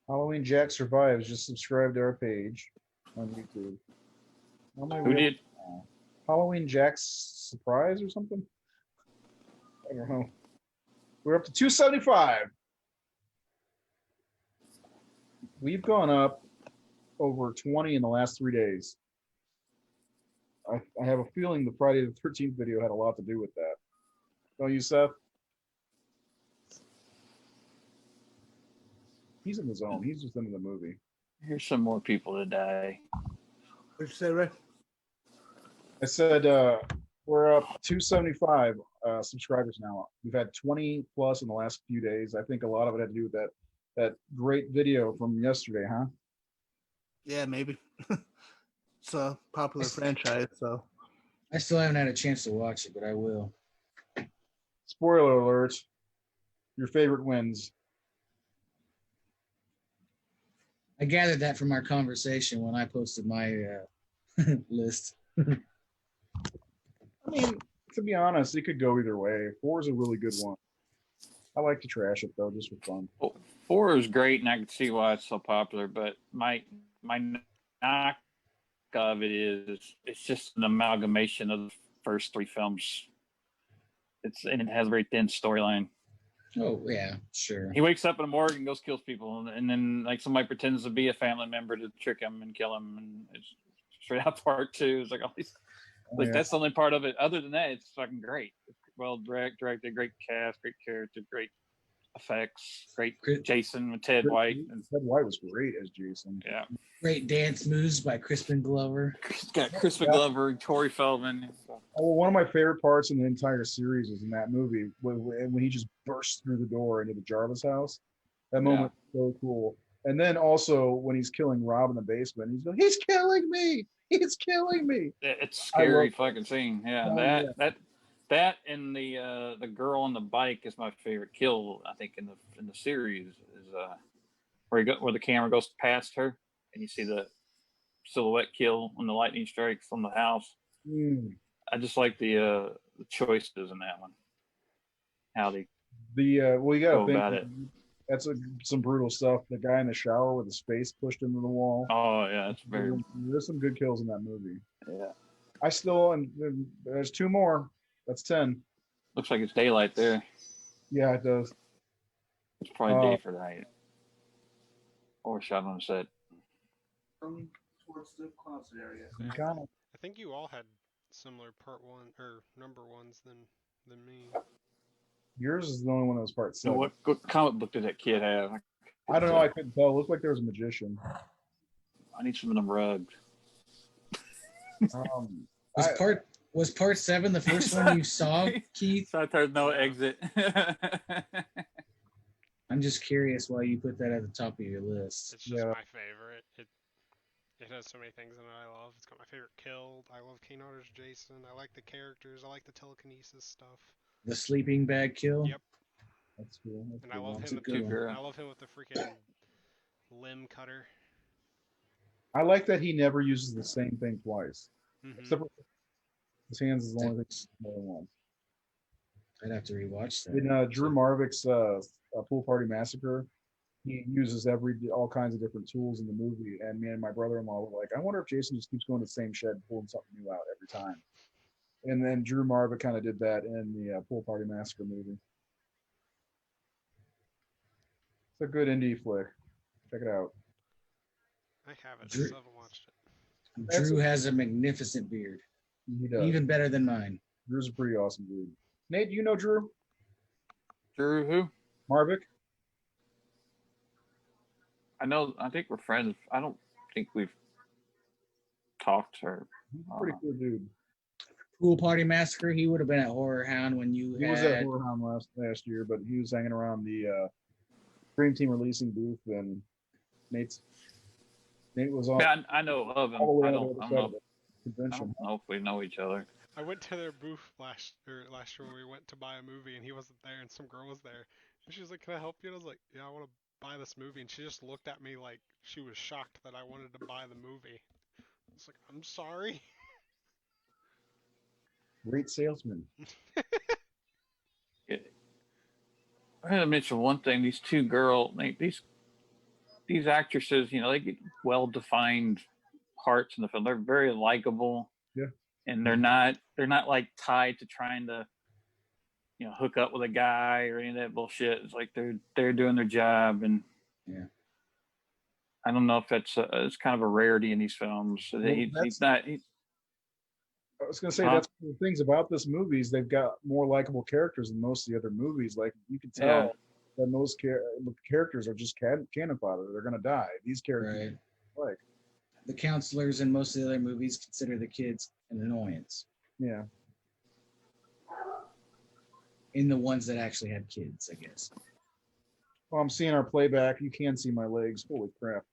Speaker 2: Halloween Jack Survives. Just subscribe to our page on YouTube.
Speaker 3: Who did?
Speaker 2: Halloween Jack's Surprise or something? I don't know. We're up to 275. We've gone up over 20 in the last 3 days. I have a feeling the Friday the 13th video had a lot to do with that. Don't you, Seth? He's in the zone. He's just into the movie.
Speaker 3: Here's some more people to die.
Speaker 4: What'd you say, Ray?
Speaker 2: I said we're up 275 subscribers now. We've had 20 plus in the last few days. I think a lot of it had to do with that great video from yesterday, huh?
Speaker 4: Yeah, maybe. It's a popular franchise, so.
Speaker 5: I still haven't had a chance to watch it, but I will.
Speaker 2: Spoiler alert. Your favorite wins.
Speaker 5: I gathered that from our conversation when I posted my list.
Speaker 2: I mean, to be honest, it could go either way. 4 is a really good one. I like to trash it though, just for fun.
Speaker 3: 4 is great, and I can see why it's so popular. But my knock of it is it's just an amalgamation of the first 3 films. It has a very thin storyline.
Speaker 5: Oh yeah, sure.
Speaker 3: He wakes up in a morgue and goes kills people, and then like somebody pretends to be a family member to trick him and kill him, and it's straight out part 2. It's like all these Like that's the only part of it. Other than that, it's fucking great. Well directed, great cast, great character, great effects, great Jason with Ted White. And
Speaker 2: Ted White was great as Jason.
Speaker 3: Yeah.
Speaker 5: Great dance moves by Crispin Glover.
Speaker 3: Got Crispin Glover, Corey Feldman.
Speaker 2: Oh, well, one of my favorite parts in the entire series was in that movie when he just bursts through the door into the Jarvis house. That moment was so cool. And then also when he's killing Rob in the basement, he's going, "He's killing me! He's killing me!"
Speaker 3: It's a scary fucking scene. Yeah, that and the girl on the bike is my favorite kill. I think in the series is where the camera goes past her and you see the silhouette kill when the lightning strikes on the house. I just like the choices in that one. How they
Speaker 2: well, you gotta
Speaker 3: go
Speaker 2: think
Speaker 3: about it.
Speaker 2: That's some brutal stuff. The guy in the shower with his face pushed into the wall.
Speaker 3: Oh yeah, that's very.
Speaker 2: There's some good kills in that movie.
Speaker 3: Yeah.
Speaker 2: I still and there's 2 more. That's 10.
Speaker 3: Looks like it's daylight there.
Speaker 2: Yeah, it does.
Speaker 3: It's probably day for night. Or shot on the set.
Speaker 2: Towards the closet area.
Speaker 1: I think you all had similar part 1 or number 1s than me.
Speaker 2: Yours is the only one that was part 7.
Speaker 3: So what comic book did that kid have?
Speaker 2: I don't know. I couldn't tell. It looked like there was a magician.
Speaker 3: I need some of them rugs.
Speaker 5: Was part 7 the first one you saw, Keith?
Speaker 3: So there's no exit.
Speaker 5: I'm just curious why you put that at the top of your list.
Speaker 1: It's just my favorite. It has so many things in it I love. It's got my favorite kill. I love Kane Hodder's Jason. I like the characters. I like the telekinesis stuff.
Speaker 5: The sleeping bag kill?
Speaker 1: Yep.
Speaker 2: That's cool.
Speaker 1: And I love him with the freaking limb cutter.
Speaker 2: I like that he never uses the same thing twice.
Speaker 1: Mm-hmm.
Speaker 2: His hands is the only thing more than once.
Speaker 5: I'd have to rewatch that.
Speaker 2: In Drew Marvick's Pool Party Massacre, he uses all kinds of different tools in the movie, and me and my brother-in-law were like, I wonder if Jason just keeps going to the same shed and pulling something new out every time. And then Drew Marvick kind of did that in the Pool Party Massacre movie. It's a good indie flick. Check it out.
Speaker 1: I have it. I still haven't watched it.
Speaker 5: Drew has a magnificent beard.
Speaker 2: He does.
Speaker 5: Even better than mine.
Speaker 2: Drew's a pretty awesome dude. Nate, do you know Drew?
Speaker 3: Drew who?
Speaker 2: Marvick?
Speaker 3: I think we're friends. I don't think we've talked or.
Speaker 2: He's a pretty cool dude.
Speaker 5: Pool Party Massacre, he would have been at Horror Hound when you
Speaker 2: He was at Horror Hound last year, but he was hanging around the Dream Team releasing booth, and Nate was on.
Speaker 3: Yeah, I know of him. I don't know if we know each other.
Speaker 1: I went to their booth last year when we went to buy a movie, and he wasn't there, and some girl was there. And she was like, "Can I help you?" And I was like, "Yeah, I want to buy this movie." And she just looked at me like she was shocked that I wanted to buy the movie. It's like, I'm sorry.
Speaker 2: Great salesman.
Speaker 3: I had to mention one thing. These two girls, these actresses, they get well-defined parts in the film. They're very likable.
Speaker 2: Yeah.
Speaker 3: And they're not like tied to trying to, hook up with a guy or any of that bullshit. It's like they're doing their job, and I don't know if that's it's kind of a rarity in these films. So he's not.
Speaker 2: I was going to say that's one of the things about this movie is they've got more likable characters than most of the other movies. Like you can tell that most characters are just cannon fodder. They're going to die. These characters, like
Speaker 5: the counselors in most of the other movies, consider the kids an annoyance.
Speaker 2: Yeah.
Speaker 5: In the ones that actually had kids, I guess.
Speaker 2: Well, I'm seeing our playback. You can see my legs. Holy crap!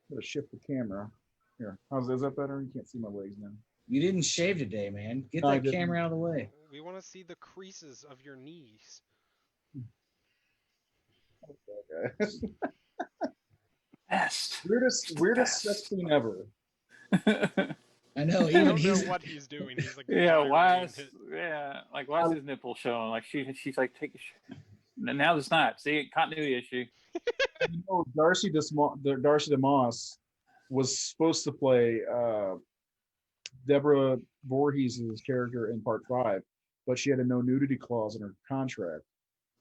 Speaker 2: I'm gonna shift the camera. Here, is that better? You can't see my legs now.
Speaker 5: You didn't shave today, man. Get that camera out of the way.
Speaker 1: We want to see the creases of your knees.
Speaker 2: Okay.
Speaker 3: Best.
Speaker 2: Weirdest sex scene ever.
Speaker 5: I know.
Speaker 1: I don't know what he's doing. He's like,
Speaker 3: why is his nipple showing? Like she's like, take a shit. Now it's not. See, continuity issue.
Speaker 2: Darcy DeMoss was supposed to play Deborah Voorhees' character in part 5, but she had a no nudity clause in her contract.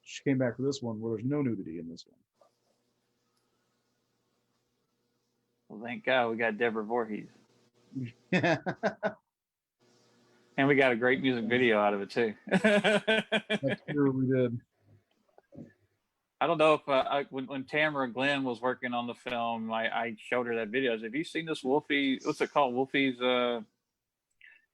Speaker 2: She came back for this one where there's no nudity in this one.
Speaker 3: Well, thank God we got Deborah Voorhees. And we got a great music video out of it too.
Speaker 2: That's true, we did.
Speaker 3: I don't know if when Tamara Glenn was working on the film, I showed her that video. I said, have you seen this Wolfie? What's it called? Wolfie's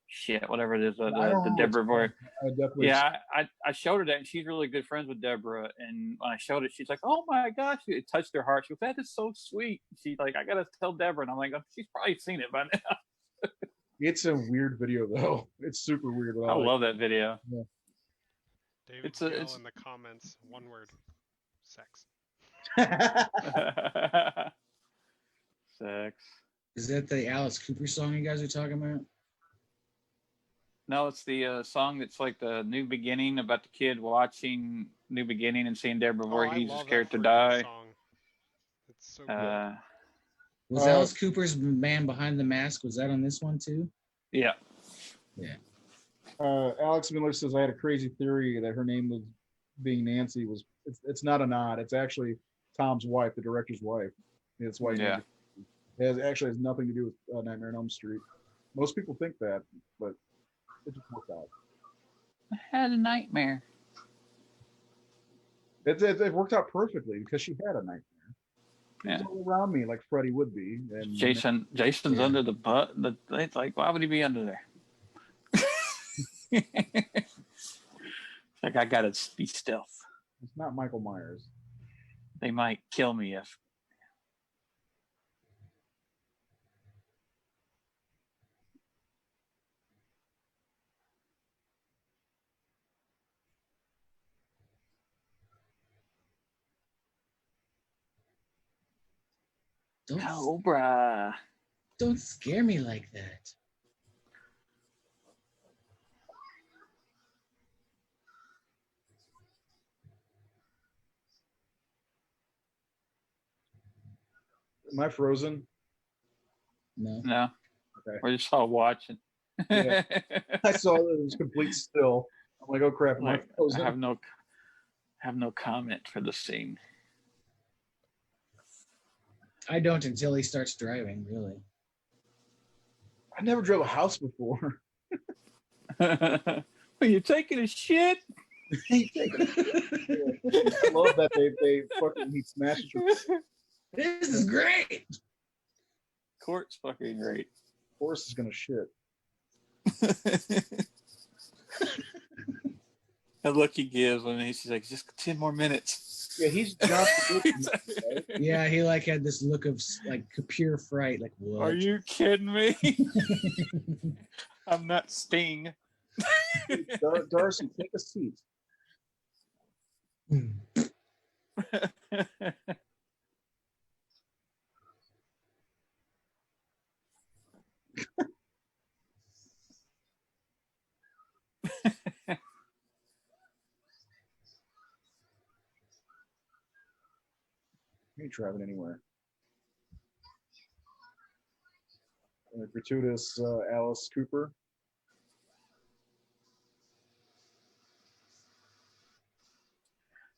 Speaker 3: shit, whatever it is.
Speaker 2: I don't
Speaker 3: The
Speaker 2: know
Speaker 3: Deborah
Speaker 2: what's
Speaker 3: boy.
Speaker 2: I definitely.
Speaker 3: Yeah, I showed her that, and she's really good friends with Deborah. And when I showed it, she's like, "Oh my gosh!" It touched her heart. She goes, "That is so sweet." She's like, "I gotta tell Deborah," and I'm like, "She's probably seen it by now."
Speaker 2: It's a weird video though. It's super weird.
Speaker 3: I love that video.
Speaker 2: Yeah.
Speaker 1: David
Speaker 3: It's
Speaker 1: Gill in the comments. One word. Sex.
Speaker 3: Sex.
Speaker 5: Is that the Alice Cooper song you guys are talking about?
Speaker 3: No, it's the song that's like the New Beginning, about the kid watching New Beginning and seeing Deborah Voorhees' character die.
Speaker 1: Song. It's so good.
Speaker 5: Was Alice Cooper's Man Behind the Mask, was that on this one too?
Speaker 3: Yeah.
Speaker 5: Yeah.
Speaker 2: Alex Miller says, I had a crazy theory that her name was being Nancy was it's not a nod. It's actually Tom's wife, the director's wife. That's why.
Speaker 3: Yeah.
Speaker 2: It actually has nothing to do with Nightmare on Elm Street. Most people think that, but it just worked out.
Speaker 3: I had a nightmare.
Speaker 2: It worked out perfectly because she had a nightmare.
Speaker 3: Yeah.
Speaker 2: All around me like Freddy would be. And
Speaker 3: Jason's under the butt. It's like, why would he be under there? Like, I gotta be stealth.
Speaker 2: It's not Michael Myers.
Speaker 3: They might kill me if. Cobra.
Speaker 5: Don't scare me like that.
Speaker 2: Am I frozen?
Speaker 5: No.
Speaker 3: No.
Speaker 2: Okay.
Speaker 3: We're just all watching.
Speaker 2: Yeah. I saw that it was complete still. I'm like, oh crap! Am I frozen?
Speaker 3: I have no comment for the scene.
Speaker 5: I don't until he starts driving, really.
Speaker 2: I never drove a house before.
Speaker 3: Are you taking a shit?
Speaker 2: I love that they fucking he smashes her.
Speaker 5: This is great.
Speaker 3: Court's fucking great.
Speaker 2: Horse is gonna shit.
Speaker 3: The look he gives when he's like, just 10 more minutes.
Speaker 2: Yeah, he's John. Right?
Speaker 5: Yeah, he like had this look of like pure fright. Like, what?
Speaker 3: Are you kidding me? I'm not Sting.
Speaker 2: Darcy, take a seat. You ain't driving anywhere. And a gratuitous Alice Cooper.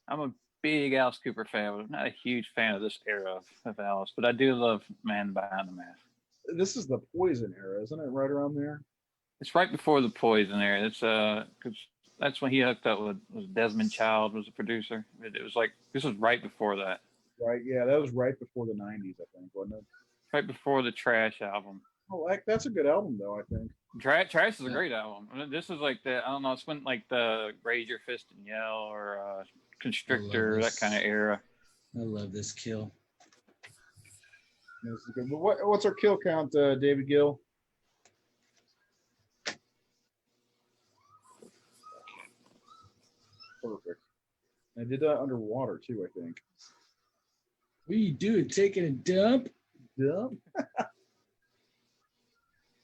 Speaker 3: I'm a big Alice Cooper fan, but I'm not a huge fan of this era of Alice, but I do love Man Behind the Mask.
Speaker 2: This is the Poison era, isn't it? Right around there.
Speaker 3: It's right before the Poison era. It's because that's when he hooked up with Desmond Child was the producer. It was like this was right before that.
Speaker 2: Right. Yeah, that was right before the '90s, I think, wasn't it?
Speaker 3: Right before the Trash album.
Speaker 2: Oh, that's a good album, though. I think.
Speaker 3: Trash is a great album. This is like I don't know. It's when like the Raise Your Fist and Yell or Constrictor, that kind of era.
Speaker 5: I love this kill.
Speaker 2: This is good. But what's our kill count, David Gill? Perfect. I did that underwater too, I think.
Speaker 5: What are you doing? Taking a dump?
Speaker 2: Dump.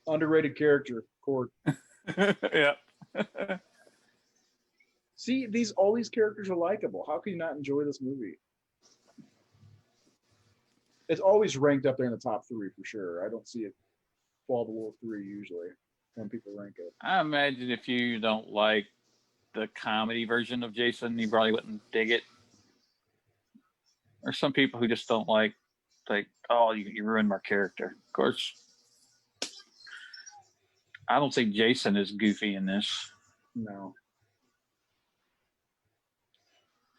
Speaker 2: Underrated character, Court.
Speaker 3: Yeah.
Speaker 2: See, all these characters are likable. How can you not enjoy this movie? It's always ranked up there in the top 3 for sure. I don't see it fall below 3 usually when people rank it.
Speaker 3: I imagine if you don't like the comedy version of Jason, you probably wouldn't dig it. Or some people who just don't like, oh, you ruined my character. Of course, I don't think Jason is goofy in this.
Speaker 2: No.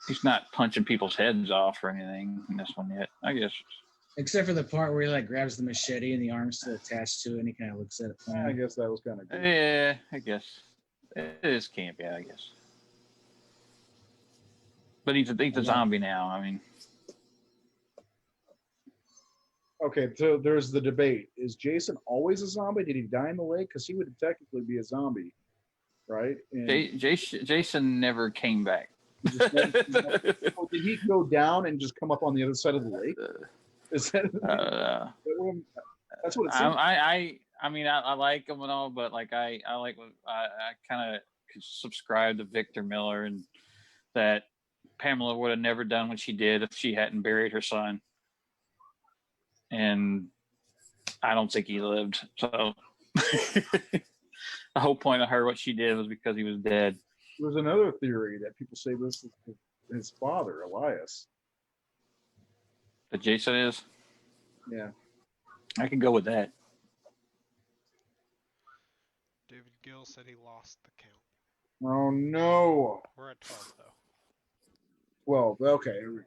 Speaker 3: He's not punching people's heads off or anything in this one yet, I guess.
Speaker 5: Except for the part where he like grabs the machete and the arm's still attached to it, and he kind of looks at it.
Speaker 2: I guess that was kind of good.
Speaker 3: Yeah, I guess. It is campy, I guess. But he's a zombie now. I mean,
Speaker 2: Okay, so there's the debate. Is Jason always a zombie? Did he die in the lake? Because he would technically be a zombie, right? And
Speaker 3: Jason never came back.
Speaker 2: did he go down and just come up on the other side of the lake? Is that, that's what it seems.
Speaker 3: I mean, I like him and all, but like I kind of subscribe to Victor Miller, and that Pamela would have never done what she did if she hadn't buried her son. And I don't think he lived. So the whole point of her, what she did, was because he was dead.
Speaker 2: There's another theory that people say this is his father, Elias.
Speaker 3: That Jason is?
Speaker 2: Yeah.
Speaker 3: I can go with that.
Speaker 1: David Gill said he lost the count.
Speaker 2: Oh, no.
Speaker 1: We're at 12, though.
Speaker 2: 12. Okay, here we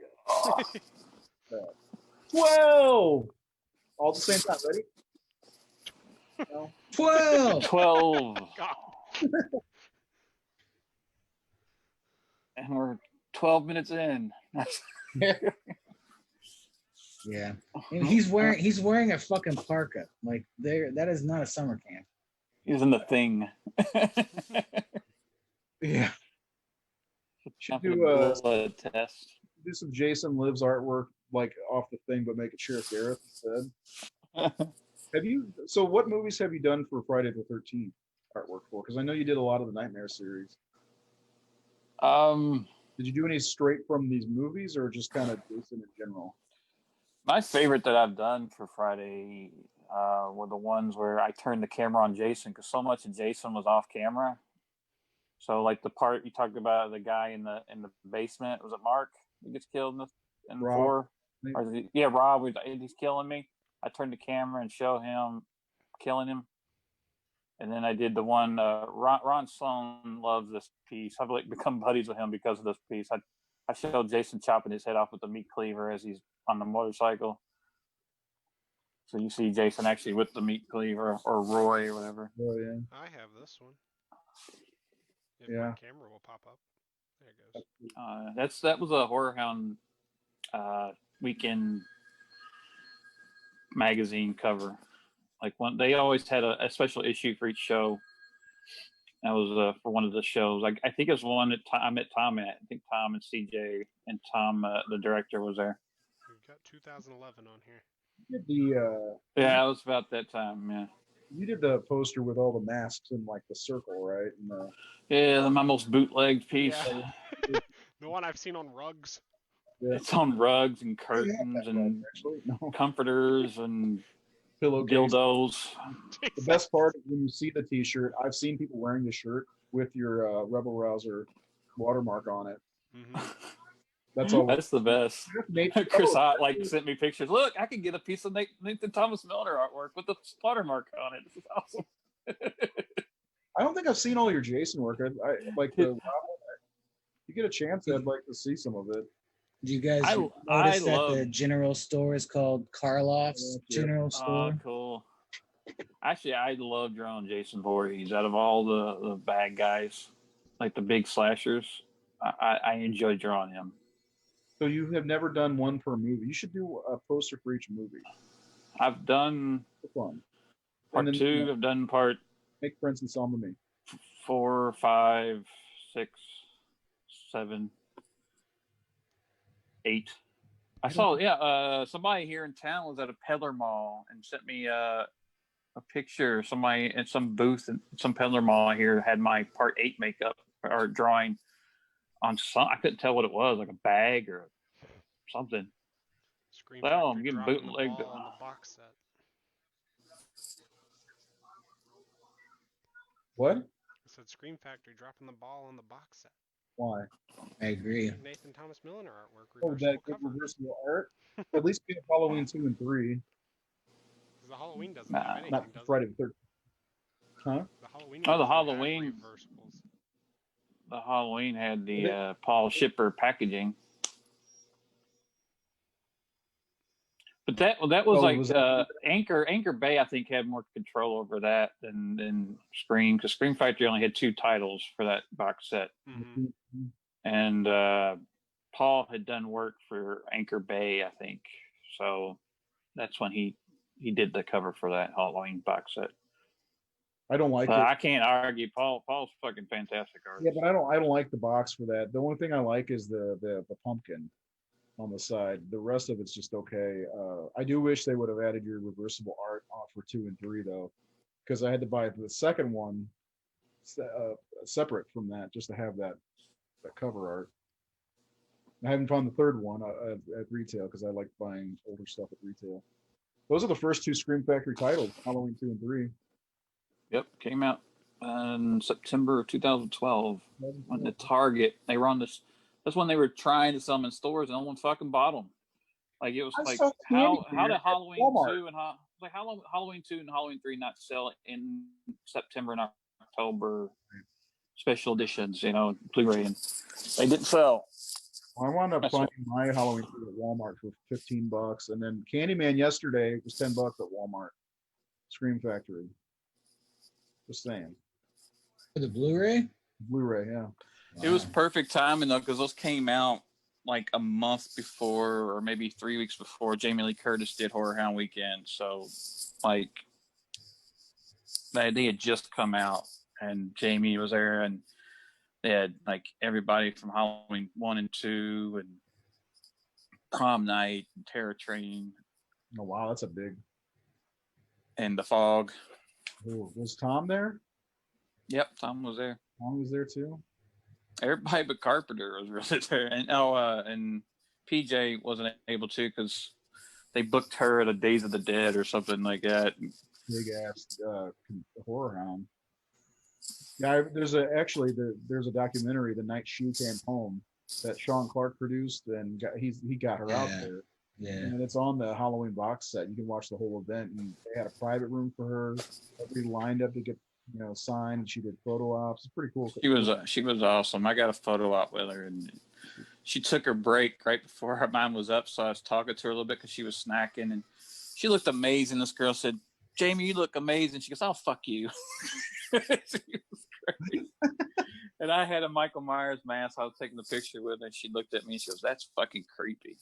Speaker 2: go. 12! All at the same time. Ready? No.
Speaker 5: 12!
Speaker 3: 12.
Speaker 1: God.
Speaker 3: And we're 12 minutes in.
Speaker 5: Yeah. And he's wearing a fucking parka. Like that is not a summer camp.
Speaker 3: He's in the Thing.
Speaker 2: Yeah. Should do some Jason Lives artwork like off the Thing, but make it Sheriff Gareth instead. So what movies have you done for Friday the 13th artwork for? Because I know you did a lot of the Nightmare series. Did you do any straight from these movies, or just kind of Jason in general?
Speaker 3: My favorite that I've done for Friday were the ones where I turned the camera on Jason, because so much of Jason was off camera. So like the part you talked about, the guy in the basement, was it Mark who gets killed in the four? Or Rob, he's killing me. I turned the camera and show him killing him. And then I did the one, Ron Sloan loves this piece. I've like become buddies with him because of this piece. I showed Jason chopping his head off with the meat cleaver as he's on the motorcycle. So you see Jason actually with the meat cleaver, or Roy or whatever.
Speaker 2: Oh, yeah.
Speaker 1: I have this one. If
Speaker 2: Yeah.
Speaker 1: my camera will pop up. There it goes.
Speaker 3: That was a Horror Hound weekend magazine cover. Like they always had a special issue for each show. That was for one of the shows. I think it was one that I met Tom at. I think Tom and CJ and Tom, the director, was there.
Speaker 1: We've got 2011 on here.
Speaker 2: You did
Speaker 3: yeah, it was about that time. Yeah.
Speaker 2: You did the poster with all the masks in like the circle, right? And
Speaker 3: yeah, my most bootlegged piece.
Speaker 1: Yeah. The one I've seen on rugs.
Speaker 2: Yeah.
Speaker 3: It's on rugs and curtains and comforters and dildos.
Speaker 2: The best part is when you see the T-shirt. I've seen people wearing the shirt with your Rebel Rouser watermark on it.
Speaker 1: Mm-hmm.
Speaker 2: That's all.
Speaker 3: That's the best. Chris Ott sent me pictures. Look, I can get a piece of Nathan Thomas Milner artwork with the watermark on it. This is awesome.
Speaker 2: I don't think I've seen all your Jason work. I like the. You get a chance, I'd like to see some of it.
Speaker 5: Do you guys notice that the general store is called Karloff's General Store?
Speaker 3: Oh, cool. Actually, I love drawing Jason Voorhees. Out of all the bad guys, like the big slashers, I enjoy drawing him.
Speaker 2: So you have never done one per movie. You should do a poster for each movie.
Speaker 3: I've done
Speaker 2: fun.
Speaker 3: Part 2. I've done part.
Speaker 2: Make friends and song with me.
Speaker 3: 4, 5, 6, 7, 8. I saw somebody here in town was at a peddler mall and sent me a picture. Somebody at some booth at some peddler mall here had my part 8 makeup or drawing on some. I couldn't tell what it was, like a bag or something. Well, I'm getting bootlegged.
Speaker 1: On the box set.
Speaker 2: What?
Speaker 1: I said Scream Factory dropping the ball on the box set.
Speaker 2: Why?
Speaker 5: I agree.
Speaker 1: Nathan Thomas Milner artwork.
Speaker 2: Reversible art. At least we have Halloween 2 and 3.
Speaker 1: Because the Halloween doesn't have anything,
Speaker 2: not
Speaker 1: does
Speaker 2: Friday
Speaker 1: it?
Speaker 2: the 13th. Huh?
Speaker 1: The Halloween
Speaker 3: Oh,
Speaker 1: one
Speaker 3: the
Speaker 1: usually had
Speaker 3: Halloween.
Speaker 1: reversables.
Speaker 3: The Halloween had the Paul Shipper packaging. But that was
Speaker 2: Oh,
Speaker 3: like
Speaker 2: was that?
Speaker 3: Anchor Bay. I think had more control over that than Scream, because Scream Factory only had 2 titles for that box set,
Speaker 1: Mm-hmm.
Speaker 3: and Paul had done work for Anchor Bay, I think. So that's when he did the cover for that Halloween box set.
Speaker 2: I don't like it.
Speaker 3: I can't argue. Paul's fucking fantastic artist.
Speaker 2: Yeah, but I don't like the box for that. The only thing I like is the pumpkin on the side. The rest of it's just okay. I do wish they would have added your reversible art for 2 and 3 though, because I had to buy the second one separate from that just to have that cover art. I haven't found the third one at retail because I like buying older stuff at retail. Those are the first 2 Scream Factory titles, Halloween 2 and 3.
Speaker 3: Yep, came out in September of 2012. Went to Target. They were on this. That's when they were trying to sell them in stores, and no one fucking bought them. Like it was
Speaker 2: I
Speaker 3: like
Speaker 2: saw
Speaker 3: how
Speaker 2: candy
Speaker 3: did
Speaker 2: at
Speaker 3: Halloween
Speaker 2: Walmart.
Speaker 3: 2 and Halloween 2 and Halloween 3 not sell in September and October special editions, Blu-ray, and they didn't sell.
Speaker 2: I wound up
Speaker 3: That's
Speaker 2: finding my Halloween 2 at Walmart for $15, and then Candyman yesterday was $10 at Walmart. Scream Factory. Just saying.
Speaker 5: For the Blu-ray?
Speaker 2: Blu-ray, yeah.
Speaker 3: It was perfect timing though, because those came out like a month before, or maybe 3 weeks before Jamie Lee Curtis did Horror Hound Weekend. So, like, they had just come out, and Jamie was there, and they had like everybody from Halloween 1 and 2, and Prom Night, and Terror Train.
Speaker 2: Oh wow, that's a big.
Speaker 3: And The Fog.
Speaker 2: Oh, was Tom there?
Speaker 3: Yep, Tom was there.
Speaker 2: Tom was there too.
Speaker 3: Everybody but Carpenter was really there, and and PJ wasn't able to because they booked her at a Days of the Dead or something like that.
Speaker 2: Big ass horror hound. Yeah, there's a documentary, The Night She Came Home, that Sean Clark produced, and he got her out there.
Speaker 5: Yeah.
Speaker 2: And it's on the Halloween box set. You can watch the whole event. And they had a private room for her. Everybody lined up to get signed. She did photo ops. It's pretty cool.
Speaker 3: She was awesome. I got a photo op with her, and she took her break right before her mine was up, so I was talking to her a little bit because she was snacking, and she looked amazing. This girl said, "Jamie, you look amazing." She goes, "Oh, fuck you." She was crazy. And I had a Michael Myers mask. I was taking the picture with her, and she looked at me and she goes, "That's fucking creepy."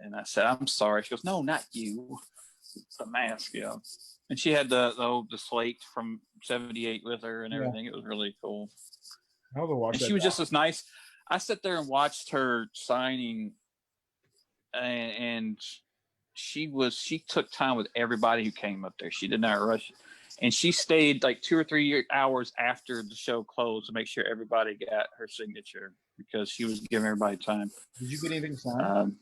Speaker 3: And I said, "I'm sorry." She goes, "No, not you. It's a mask, yeah." And she had the slate from '78 with her and everything. It was really cool.
Speaker 2: And
Speaker 3: she was just as nice. I sat there and watched her signing, and she took time with everybody who came up there. She did not rush, and she stayed like 2 or 3 hours after the show closed to make sure everybody got her signature because she was giving everybody time.
Speaker 2: Did you get anything signed?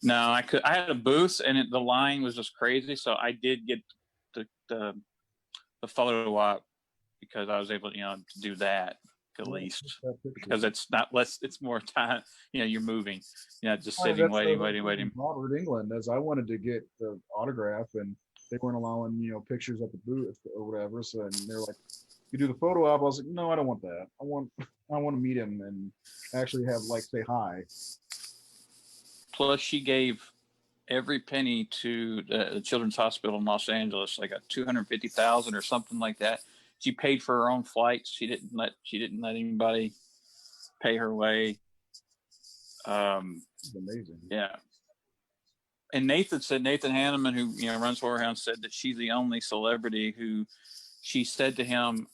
Speaker 3: No, I had a booth, and the line was just crazy. So I did get the photo op because I was able, to do that at least, because it's not less. It's more time. You're moving. Just sitting, waiting.
Speaker 2: Robert England, as I wanted to get the autograph, and they weren't allowing pictures at the booth or whatever. So and they're like, "You do the photo op." I was like, "No, I don't want that. I want to meet him and actually have say hi."
Speaker 3: Plus, she gave every penny to the Children's Hospital in Los Angeles, like a $250,000 or something like that. She paid for her own flights. She didn't let anybody pay her way.
Speaker 2: Amazing.
Speaker 3: Yeah. And Nathan Hanneman, who runs Horror Hound, said that she's the only celebrity who she said to him,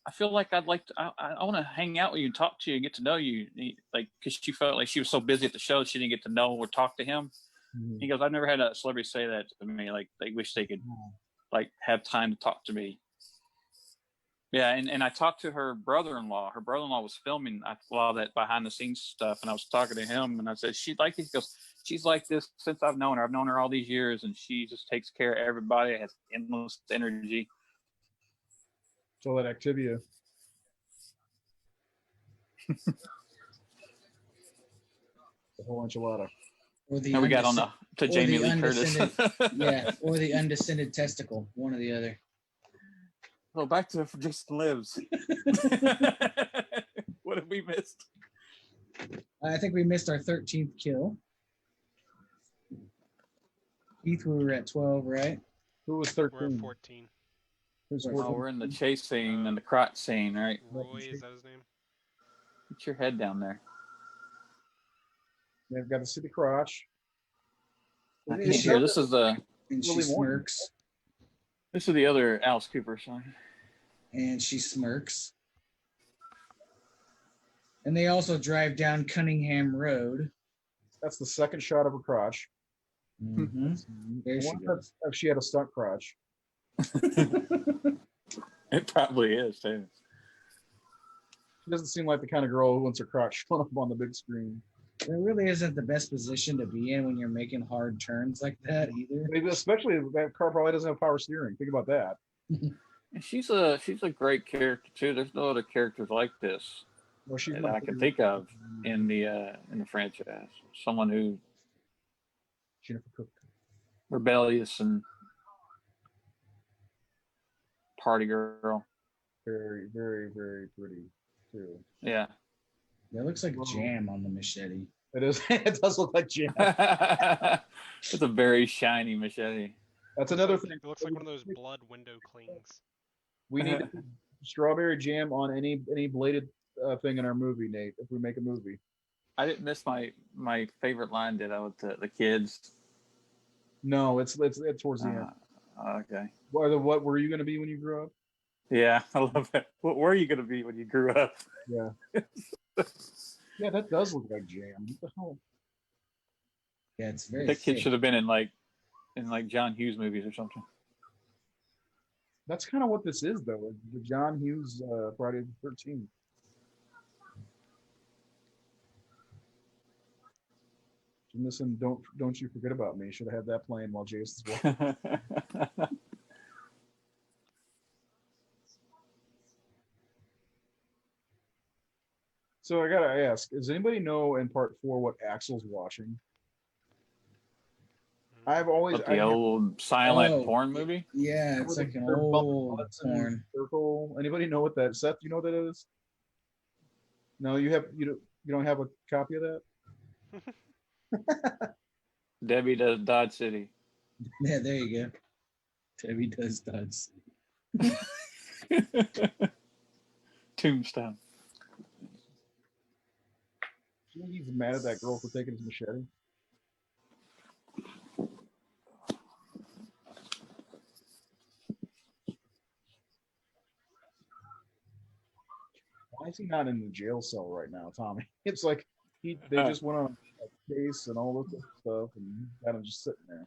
Speaker 3: "I feel like I want to hang out with you and talk to you and get to know you," because she felt like she was so busy at the show she didn't get to know or talk to him. Mm-hmm. He goes, "I've never had a celebrity say that to me. Like they wish they could have time to talk to me." Yeah, and I talked to her brother-in-law. Her brother-in-law was filming a lot of that behind-the-scenes stuff, and I was talking to him, and I said, "She's like this." He goes, "She's like this since I've known her. I've known her all these years, and she just takes care of everybody. Has endless energy."
Speaker 2: So that Activia. The whole enchilada.
Speaker 3: And we got on to Jamie Lee Curtis.
Speaker 5: Yeah, or the undescended testicle, one or the other.
Speaker 3: Well, back to Jason Lives. What have we missed?
Speaker 5: I think we missed our 13th kill. Keith, we were at 12, right?
Speaker 2: Who was
Speaker 1: We're
Speaker 2: 13?
Speaker 1: at 14.
Speaker 2: Who's
Speaker 5: Oh,
Speaker 2: 14?
Speaker 3: Oh, we're in the chase scene and the crotch scene, right?
Speaker 1: Roy, is that his name?
Speaker 3: Get your head down there.
Speaker 2: They've got to see the crotch.
Speaker 3: I can't hear. This is the
Speaker 5: And she
Speaker 2: Willie Morton.
Speaker 5: smirks.
Speaker 3: this is the other Alice Cooper song.
Speaker 5: And she smirks. And they also drive down Cunningham Road.
Speaker 2: That's the second shot of her crotch.
Speaker 5: Mm-hmm. There
Speaker 2: I
Speaker 5: she
Speaker 2: wonder
Speaker 5: goes.
Speaker 2: if she had a stunt crotch.
Speaker 3: It probably is too.
Speaker 2: She doesn't seem like the kind of girl who wants her crotch shown up on the big screen.
Speaker 5: There really isn't the best position to be in when you're making hard turns like that either.
Speaker 2: Maybe especially if that car probably doesn't have power steering. Think about that.
Speaker 3: And she's a great character too. There's no other characters like this
Speaker 2: Well, she's
Speaker 3: that
Speaker 2: my
Speaker 3: I can
Speaker 2: favorite.
Speaker 3: think of in the franchise. Someone who
Speaker 2: Jennifer Cook.
Speaker 3: rebellious and party girl.
Speaker 2: Very, very, very pretty too.
Speaker 3: Yeah.
Speaker 5: That looks like jam on the machete.
Speaker 2: It is. It does look like jam.
Speaker 3: It's a very shiny machete.
Speaker 2: That's another thing.
Speaker 1: It looks like one of those blood window clings.
Speaker 2: We need strawberry jam on any bladed thing in our movie, Nate. If we make a movie,
Speaker 3: I didn't miss my favorite line, did I, with the kids?
Speaker 2: no, it's towards the end.
Speaker 3: Okay.
Speaker 2: What were you going to be when you grew up?
Speaker 3: Yeah, I love it. What were you going to be when you grew up?
Speaker 2: Yeah. Yeah, that does look like jam. What the hell?
Speaker 5: Yeah, it's very
Speaker 3: That kid
Speaker 5: thick.
Speaker 3: should have been in John Hughes movies or something.
Speaker 2: That's kind of what this is, though. The John Hughes Friday the 13th. Listen, don't you forget about me. Should have had that playing while Jason's walking. So I gotta ask: does anybody know in part 4 what Axel's watching? I've always
Speaker 3: But the old silent porn movie?
Speaker 5: Yeah, it's like an
Speaker 2: they're bumping
Speaker 5: old
Speaker 2: butts in a
Speaker 5: porn.
Speaker 2: circle. Anybody know what that? Seth, you know what that is? No, you don't have a copy of that.
Speaker 3: Debbie Does Dodge City.
Speaker 5: Yeah, there you go. Debbie Does Dodge.
Speaker 3: Tombstone.
Speaker 2: Do you think he's mad at that girl for taking his machete? Why is he not in the jail cell right now, Tommy? It's like they just went on a case and all this stuff, and he got him just sitting there.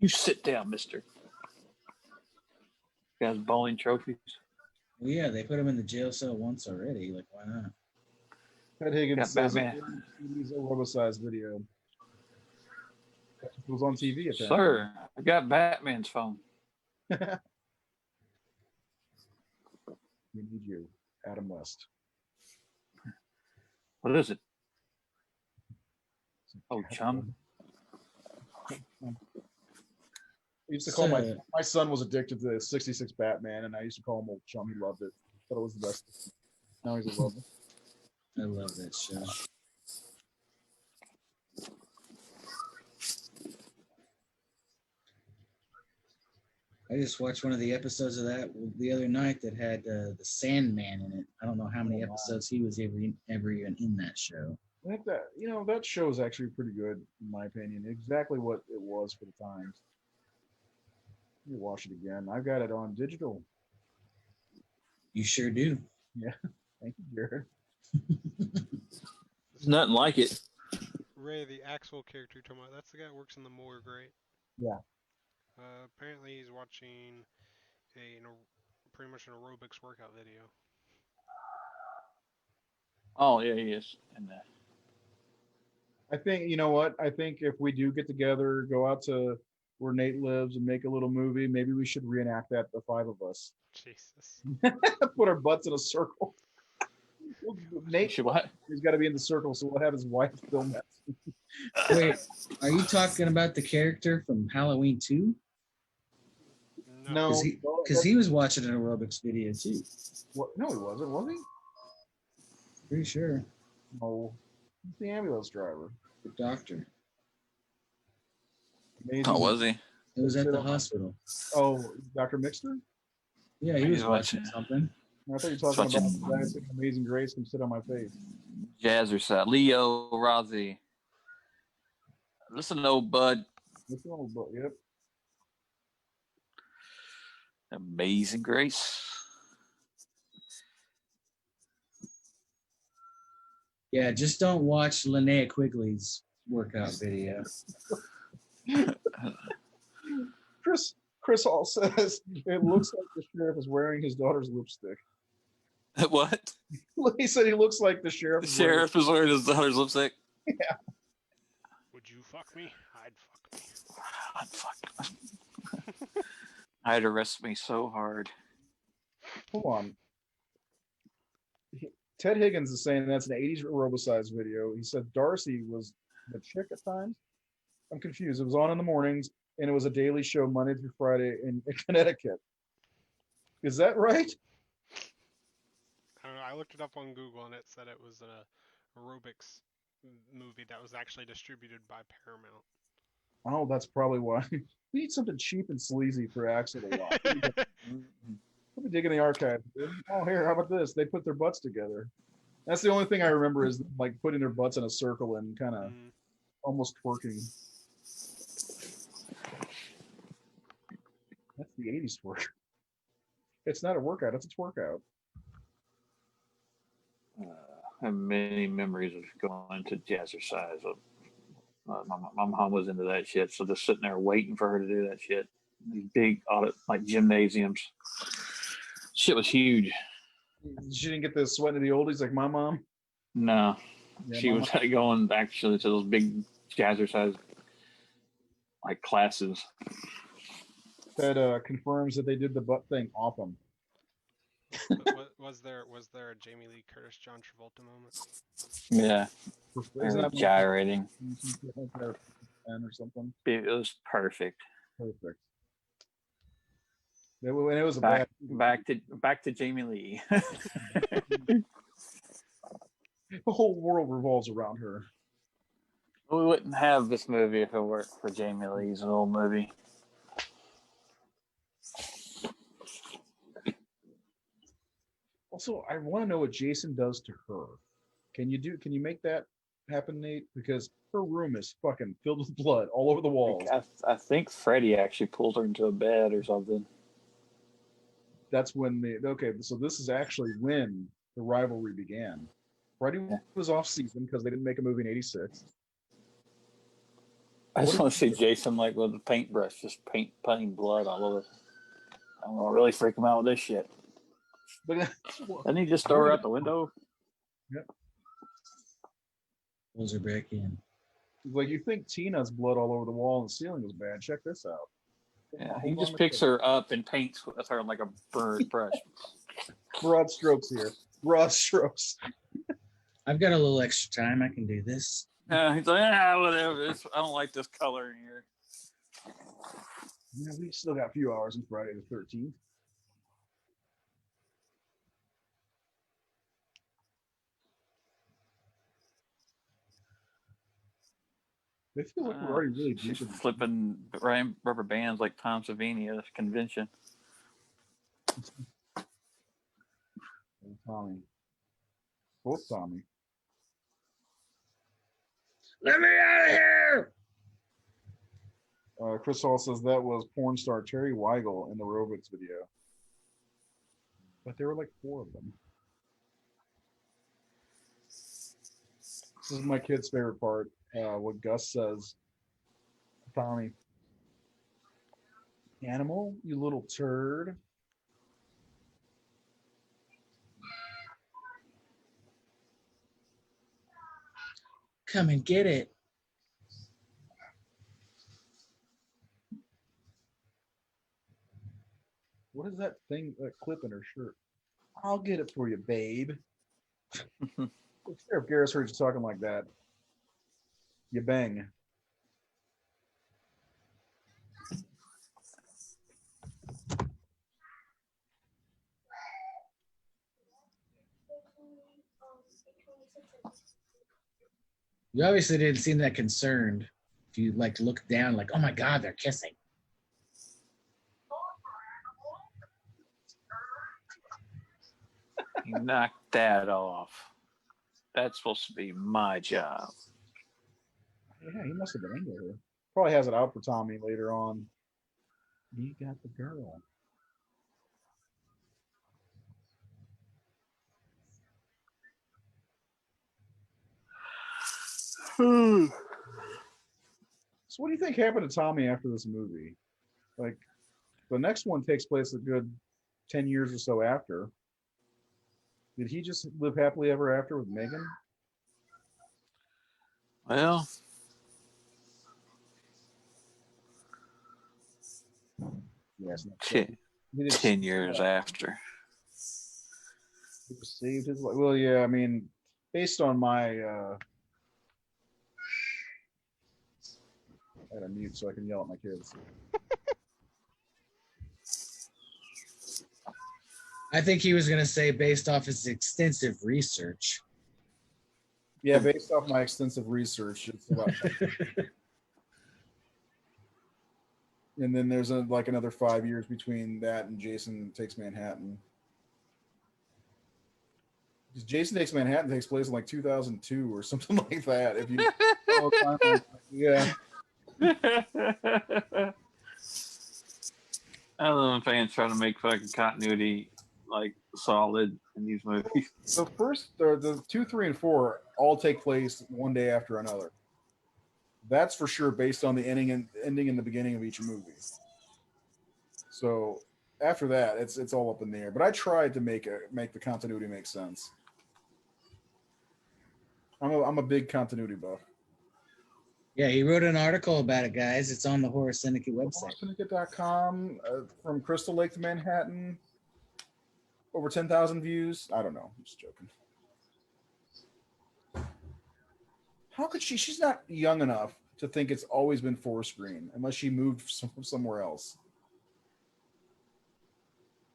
Speaker 3: You sit down, mister. Guys bowling trophies.
Speaker 5: Well, yeah, they put him in the jail cell once already. Like, why not?
Speaker 2: Ted Higgins
Speaker 3: Got
Speaker 2: says
Speaker 3: Batman.
Speaker 2: he's a robosized video. It was on TV at that.
Speaker 3: Sir, I got Batman's phone.
Speaker 2: We need you, Adam West.
Speaker 3: What is it? Oh, chum.
Speaker 2: I used to call my son was addicted to the '66 Batman, and I used to call him old chum. He loved it. Thought it was the best. Now he's a lover.
Speaker 5: I love that show. I just watched one of the episodes of that the other night that had the Sandman in it. I don't know how many episodes he was ever even in that show.
Speaker 2: I think that that show is actually pretty good in my opinion. Exactly what it was for the times. Let me watch it again. I've got it on digital.
Speaker 5: You sure do.
Speaker 2: Yeah, thank you, Jared.
Speaker 3: There's nothing like it.
Speaker 1: Ray, the Axel character you're talking about, that's the guy who works in the morgue, right?
Speaker 2: Yeah.
Speaker 1: Apparently he's watching pretty much an aerobics workout video.
Speaker 3: Oh yeah, he is. And
Speaker 2: I think, you know what? I think if we do get together, go out to where Nate lives and make a little movie, maybe we should reenact that, the 5 of us.
Speaker 1: Jesus.
Speaker 2: Put our butts in a circle. Nate,
Speaker 3: should what?
Speaker 2: he's got to be in the circle, so we'll have his wife film that.
Speaker 5: Wait, are you talking about the character from Halloween 2?
Speaker 1: No.
Speaker 5: Because he was watching an aerobics video too.
Speaker 2: What? No, he wasn't. Was he?
Speaker 5: Pretty sure.
Speaker 2: No. He's the ambulance driver.
Speaker 5: The doctor.
Speaker 2: Amazing.
Speaker 3: Oh, was he?
Speaker 5: It was at the hospital.
Speaker 2: Oh, Dr. Mixter?
Speaker 5: Yeah, he was watching something.
Speaker 2: I thought you were talking about the guy singing Amazing Grace Can Sit on My Face.
Speaker 3: Jazzercise. Leo Rossi. Listen, old bud.
Speaker 2: Listen, old bud. Yep.
Speaker 3: Amazing Grace.
Speaker 5: Yeah, just don't watch Linnea Quigley's workout video.
Speaker 2: Chris Hall says it looks like the sheriff is wearing his daughter's lipstick.
Speaker 3: What?
Speaker 2: He said he looks like the sheriff.
Speaker 3: The sheriff is wearing his daughter's lipstick.
Speaker 2: Yeah.
Speaker 1: Would you fuck me? I'd fuck me.
Speaker 3: I'd fuck. I'd arrest me so hard.
Speaker 2: Hold on. Ted Higgins is saying that's an 80s aerobicized video. He said Darcy was the chick at times. I'm confused. It was on in the mornings, and it was a daily show Monday through Friday in Connecticut. Is that right?
Speaker 1: I don't know. I looked it up on Google, and it said it was an aerobics movie that was actually distributed by Paramount.
Speaker 2: Oh, that's probably why. We need something cheap and sleazy for Axel to watch. Let me dig in the archive. Oh, here, how about this? They put their butts together. That's the only thing I remember is like putting their butts in a circle and kind of almost twerking. That's the 80s twerk. It's not a workout, it's a twerkout.
Speaker 3: I have many memories of going to Jazzercise. My mom was into that shit, so just sitting there waiting for her to do that shit. These big audit like gymnasiums. Shit was huge.
Speaker 2: She didn't get the sweat into the oldies like my mom?
Speaker 3: No.
Speaker 2: Yeah,
Speaker 3: She was going actually to those big Jazzercise like classes.
Speaker 2: That confirms that they did the butt thing off them.
Speaker 1: Was there a Jamie Lee Curtis John Travolta moment?
Speaker 3: Yeah.
Speaker 2: Isn't that
Speaker 3: gyrating.
Speaker 2: or something?
Speaker 3: It was perfect.
Speaker 2: Perfect. It was a
Speaker 3: back to Jamie Lee.
Speaker 2: The whole world revolves around her.
Speaker 3: We wouldn't have this movie if it weren't for Jamie Lee's old movie.
Speaker 2: Also, I want to know what Jason does to her. Can you make that happen, Nate? Because her room is fucking filled with blood all over the walls.
Speaker 3: I think Freddie actually pulled her into a bed or something.
Speaker 2: That's when so this is actually when the rivalry began. Freddie was off season because they didn't make a movie in '86.
Speaker 3: I just want to see Jason like with a paintbrush, just painting blood all over. I'm gonna really freak him out with this shit. Didn't he just throw her out the window?
Speaker 2: Yep.
Speaker 5: Pulls her back in.
Speaker 2: Like, you think Tina's blood all over the wall and the ceiling was bad. Check this out.
Speaker 3: Yeah, he just picks her up and paints with her like a bird brush.
Speaker 2: Broad strokes here. Broad strokes.
Speaker 5: I've got a little extra time. I can do this.
Speaker 3: He's like, whatever. I don't like this color in here.
Speaker 2: Yeah, we still got a few hours on Friday the 13th. I feel like we're already really
Speaker 3: she's
Speaker 2: deep in
Speaker 3: flipping rubber bands like Tom Savini at a convention.
Speaker 2: Tommy. Both Tommy.
Speaker 5: Let me out of here!
Speaker 2: Chris Hall says that was porn star Terry Weigel in the aerobics video. But there were like 4 of them. This is my kid's favorite part. What Gus says. Tommy. Animal, you little turd.
Speaker 5: Come and get it.
Speaker 2: What is that thing, that clip in her shirt? I'll get it for you, babe. Sheriff Garris heard you talking like that. You bang.
Speaker 5: You obviously didn't seem that concerned. If you like look down, like, oh my God, they're kissing.
Speaker 3: Knock that off. That's supposed to be my job.
Speaker 2: Yeah, he must have been into her. Probably has it out for Tommy later on. You got the girl. So what do you think happened to Tommy after this movie? Like, the next one takes place a good 10 years or so after. Did he just live happily ever after with Megan?
Speaker 3: Well,
Speaker 2: Yes.
Speaker 3: 10 years after.
Speaker 2: He saved his life. Well, yeah, I mean, based on my I had a mute so I can yell at my kids.
Speaker 5: I think he was going to say based off his extensive research.
Speaker 2: Yeah, based off my extensive research, it's about. And then there's like another 5 years between that and Jason Takes Manhattan. Because Jason Takes Manhattan takes place in like 2002 or something like that. If you, yeah.
Speaker 3: I love when fans try to make fucking continuity like solid in these movies.
Speaker 2: The first, the 2, 3, and 4 all take place one day after another. That's for sure, based on the ending and the beginning of each movie. So after that, it's all up in the air. But I tried to make the continuity make sense. I'm a big continuity buff.
Speaker 5: Yeah, he wrote an article about it, guys. It's on the Horror Syndicate website.
Speaker 2: HorrorSyndicate.com, from Crystal Lake to Manhattan. Over 10,000 views. I don't know. I'm just joking. How could she? She's not young enough to think it's always been 4-screen unless she moved somewhere else.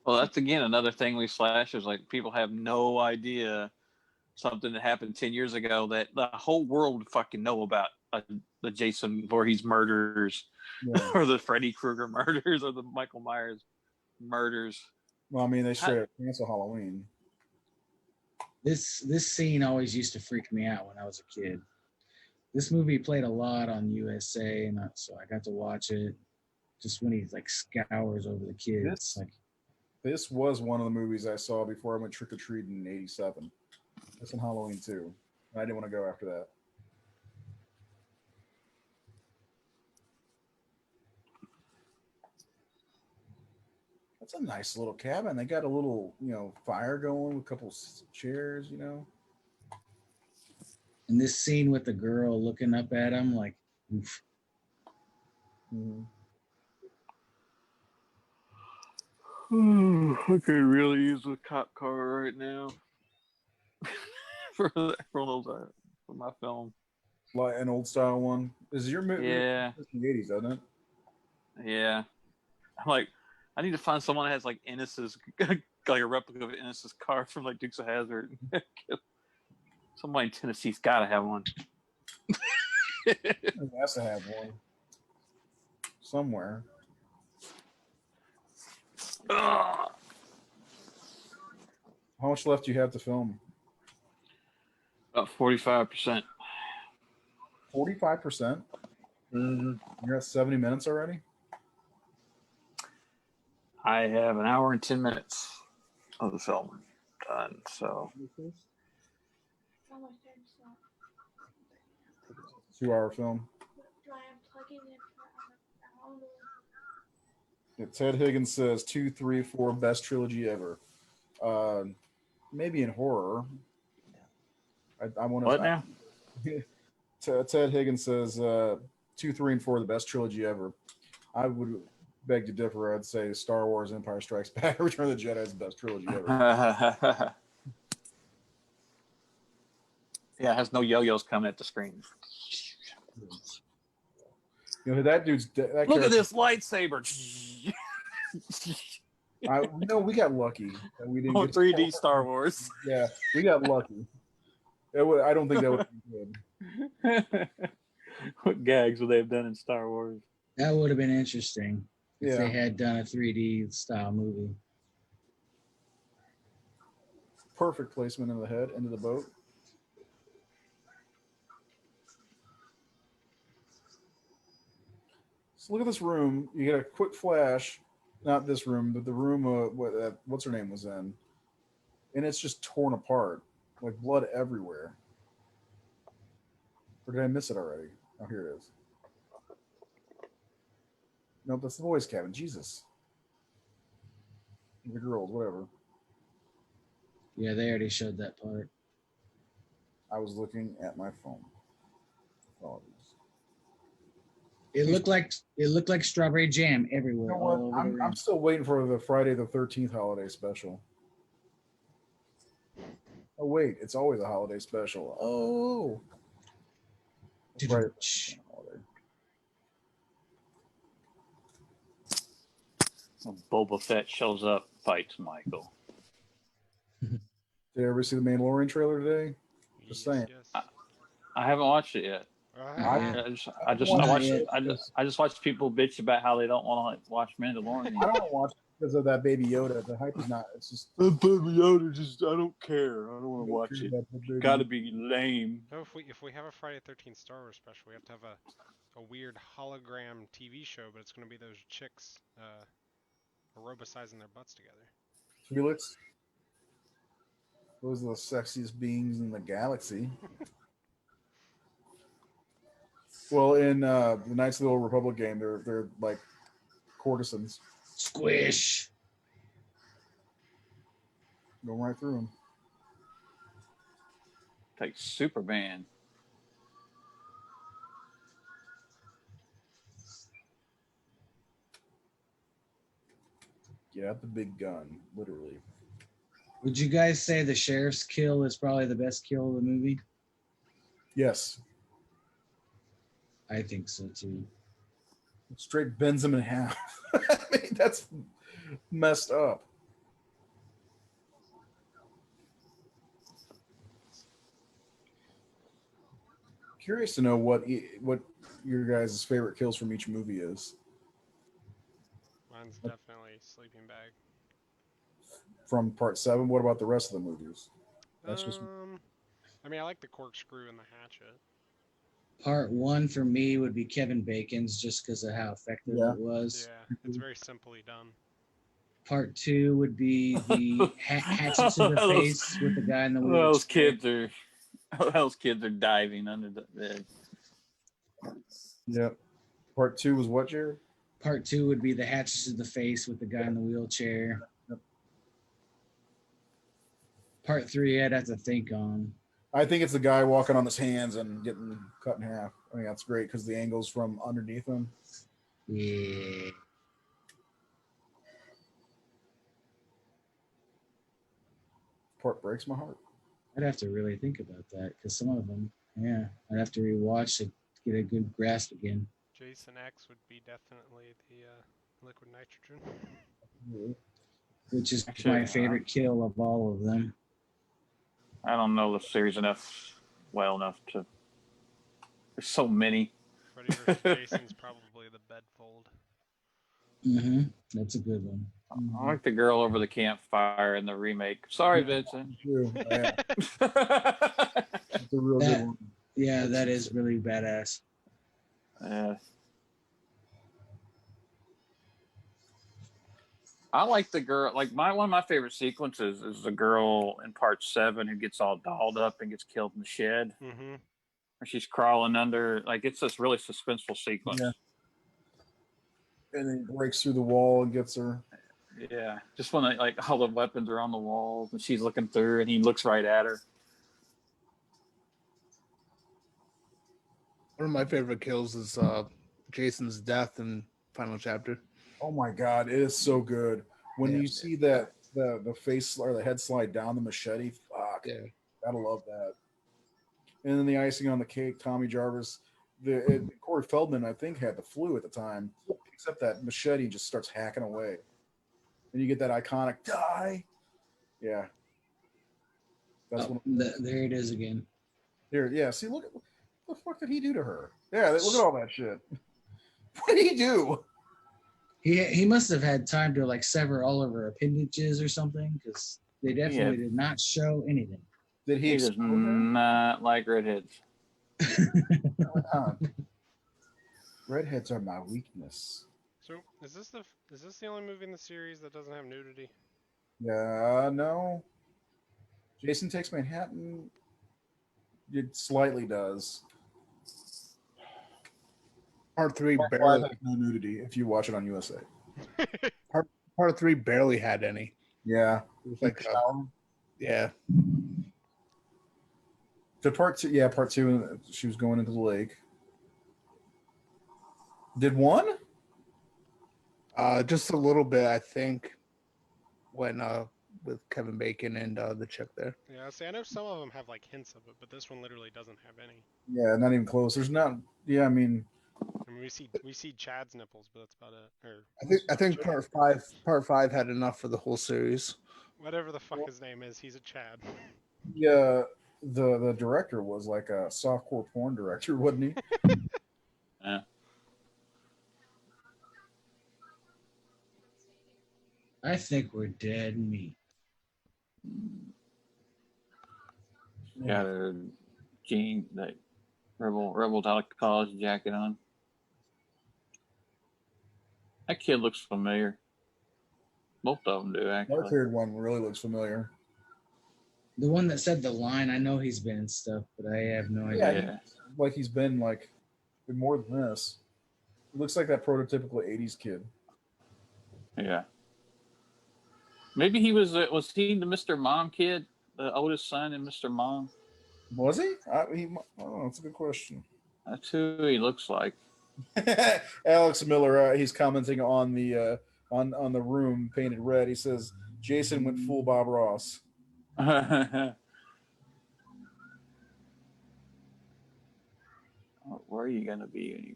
Speaker 3: Well, that's again another thing we slashers like people have no idea something that happened 10 years ago that the whole world would fucking know about. The Jason Voorhees murders,
Speaker 2: Yeah.
Speaker 3: or the Freddy Krueger murders, or the Michael Myers murders.
Speaker 2: Well, I mean, they straight up cancel Halloween.
Speaker 5: This scene always used to freak me out when I was a kid. This movie played a lot on USA, and so I got to watch it. Just when he like scours over the kids,
Speaker 2: This was one of the movies I saw before I went trick or treating in '87. That's in Halloween too. I didn't want to go after that. That's a nice little cabin. They got a little, fire going with a couple chairs,
Speaker 5: And this scene with the girl looking up at him, like, oof.
Speaker 2: Mm-hmm.
Speaker 3: I could really use a cop car right now for my film.
Speaker 2: Like an old style one. Is your movie?
Speaker 3: Yeah.
Speaker 2: It's the '80s, doesn't it?
Speaker 3: Yeah. I'm like, I need to find someone that has like Ennis's, like a replica of Ennis's car from like Dukes of Hazzard. Somebody in Tennessee's got to have one.
Speaker 2: It has to have one somewhere.
Speaker 3: Ugh.
Speaker 2: How much left do you have to film?
Speaker 3: About 45%.
Speaker 2: 45%. You're at 70 minutes already.
Speaker 3: I have an hour and 10 minutes of the film done. So
Speaker 2: 2-hour film. Yeah, Ted Higgins says 2, 3, 4 best trilogy ever. Maybe in horror. I want to.
Speaker 3: what now?
Speaker 2: Ted Higgins says 2, 3, and 4 the best trilogy ever. I would beg to differ. I'd say Star Wars, Empire Strikes Back, Return of the Jedi is the best trilogy ever.
Speaker 3: Yeah, it has no yo-yos coming at the screen.
Speaker 2: That dude's.
Speaker 3: Look at this lightsaber.
Speaker 2: We got lucky. We didn't
Speaker 3: Oh,
Speaker 2: get
Speaker 3: 3D Star Wars.
Speaker 2: Yeah, we got lucky. I don't think that would be good.
Speaker 3: What gags would they have done in Star Wars?
Speaker 5: That would have been interesting if
Speaker 2: Yeah.
Speaker 5: they had done a 3D style movie.
Speaker 2: Perfect placement in the head, into the boat. So look at this room. You get a quick flash. Not this room, but the room what's her name was in. And it's just torn apart. Like blood everywhere. Or did I miss it already? Oh, here it is. Nope, that's the boys' cabin. Jesus. The girls, whatever.
Speaker 5: Yeah, they already showed that part.
Speaker 2: I was looking at my phone. Apologies.
Speaker 5: It looked like strawberry jam everywhere.
Speaker 2: You know
Speaker 5: all
Speaker 2: what?
Speaker 5: over the room.
Speaker 2: I'm still waiting for the Friday the 13th holiday special. Oh wait, it's always a holiday special. Oh, Friday the 13th holiday.
Speaker 3: When Boba Fett shows up, fights Michael.
Speaker 2: Did you ever see the Mandalorian trailer today? Just saying.
Speaker 1: Yes.
Speaker 3: I haven't watched it yet.
Speaker 1: Ah,
Speaker 3: I just watched people bitch about how they don't want to watch Mandalorian.
Speaker 2: I don't watch it because of that Baby Yoda. The hype is not. It's just
Speaker 3: Baby Yoda, I don't care. I don't want to watch
Speaker 2: care
Speaker 3: it.
Speaker 2: about the baby.
Speaker 3: Gotta be lame.
Speaker 1: no, if we have a Friday 13th Star Wars special, we have to have a weird hologram TV show, but it's going to be those chicks aerobicizing their butts together.
Speaker 2: Felix. Those are the sexiest beings in the galaxy. Well, in the Knights of the Old Republic game, they're like courtesans.
Speaker 5: Squish.
Speaker 2: Going right through them.
Speaker 3: Like Superman.
Speaker 2: Get out the big gun, literally.
Speaker 5: Would you guys say the sheriff's kill is probably the best kill of the movie?
Speaker 2: Yes.
Speaker 5: I think so too.
Speaker 2: Straight bends him in half. I mean, that's messed up. Curious to know what your guys' favorite kills from each movie is.
Speaker 1: Mine's definitely Sleeping Bag.
Speaker 2: From part 7, what about the rest of the movies? That's just
Speaker 1: I mean, I like the corkscrew and the hatchet.
Speaker 5: Part 1 for me would be Kevin Bacon's, just because of how effective it was.
Speaker 1: Yeah, it's very simply done.
Speaker 5: Part 2 would be the hatchet to the face with the guy in the wheelchair.
Speaker 3: Those kids are diving under the bed.
Speaker 2: Yep. Part 2 was what year?
Speaker 5: Part 2 would be the hatchet to the face with the guy in the wheelchair.
Speaker 2: Yep.
Speaker 5: Part 3, I'd have to think on.
Speaker 2: I think it's the guy walking on his hands and getting cut in half. I mean, that's great because the angle's from underneath him.
Speaker 5: Yeah.
Speaker 2: Part breaks my heart.
Speaker 5: I'd have to really think about that because some of them, yeah, I'd have to rewatch to get a good grasp again.
Speaker 1: Jason X would be definitely the liquid nitrogen.
Speaker 5: Which is
Speaker 3: Actually,
Speaker 5: my favorite kill of all of them.
Speaker 3: I don't know the series well enough to. There's so many.
Speaker 1: Freddy vs. Jason's probably the bedfold.
Speaker 5: Mm-hmm. That's a good one.
Speaker 3: I like the girl over the campfire in the remake. Sorry, Vincent.
Speaker 2: True. Yeah. That's a real good one.
Speaker 5: Yeah, that is really badass.
Speaker 3: I like the girl. Like one of my favorite sequences is the girl in part 7 who gets all dolled up and gets killed in the shed.
Speaker 1: Mm-hmm.
Speaker 3: Where she's crawling under. Like it's this really suspenseful sequence.
Speaker 2: Yeah. And then he breaks through the wall and gets her.
Speaker 3: Yeah, just when like all the weapons are on the walls and she's looking through and he looks right at her.
Speaker 4: One of my favorite kills is Jason's death in final chapter.
Speaker 2: Oh my god, it is so good. When you see that the face or the head slide down the machete, fuck.
Speaker 4: Yeah.
Speaker 2: Gotta love that. And then the icing on the cake, Tommy Jarvis. Corey Feldman, I think, had the flu at the time. Picks up that machete and just starts hacking away. And you get that iconic die. Yeah. That's
Speaker 5: There it is again.
Speaker 2: There, yeah. See, look the fuck did he do to her? Yeah, look at all that shit. What did he do?
Speaker 5: He must have had time to like sever all of her appendages or something, because they definitely did not show anything.
Speaker 2: Did he?
Speaker 3: He does not like redheads.
Speaker 2: Redheads are my weakness.
Speaker 1: So is this the only movie in the series that doesn't have nudity?
Speaker 2: Yeah, no. Jason Takes Manhattan. It slightly does.
Speaker 4: Part 3
Speaker 2: Part
Speaker 4: barely.
Speaker 2: 5 has no nudity if you watch it on USA.
Speaker 4: Part 3 barely had any.
Speaker 2: Yeah.
Speaker 4: It was like, yeah.
Speaker 2: The part 2, yeah, part 2, she was going into the lake. Did one?
Speaker 4: Just a little bit, I think, when with Kevin Bacon and the chick there.
Speaker 1: Yeah, see, I know some of them have like hints of it, but this one literally doesn't have any.
Speaker 2: Yeah, not even close. There's not. Yeah, I mean,
Speaker 1: we see Chad's nipples, but that's about it. Or
Speaker 4: I think part five had enough for the whole series.
Speaker 1: whatever the fuck his name is, he's a Chad.
Speaker 2: yeah, the director was like a softcore porn director, wasn't he?
Speaker 3: Yeah.
Speaker 5: I think we're dead meat.
Speaker 3: Got a jean, that rebel college jacket on. That kid looks familiar. Both of them do, actually.
Speaker 2: Dark-haired one really looks familiar.
Speaker 5: The one that said the line, I know he's been in stuff, but I have no idea.
Speaker 3: Yeah.
Speaker 2: Like he's been like more than this. He looks like that prototypical '80s kid.
Speaker 3: Yeah. Maybe he was he the Mr. Mom kid, the oldest son in Mr. Mom?
Speaker 2: Was he? I don't know. That's a good question.
Speaker 3: That's who he looks like.
Speaker 2: Alex Miller, he's commenting on the on the room painted red. He says Jason went full Bob Ross.
Speaker 3: Where are you gonna be when you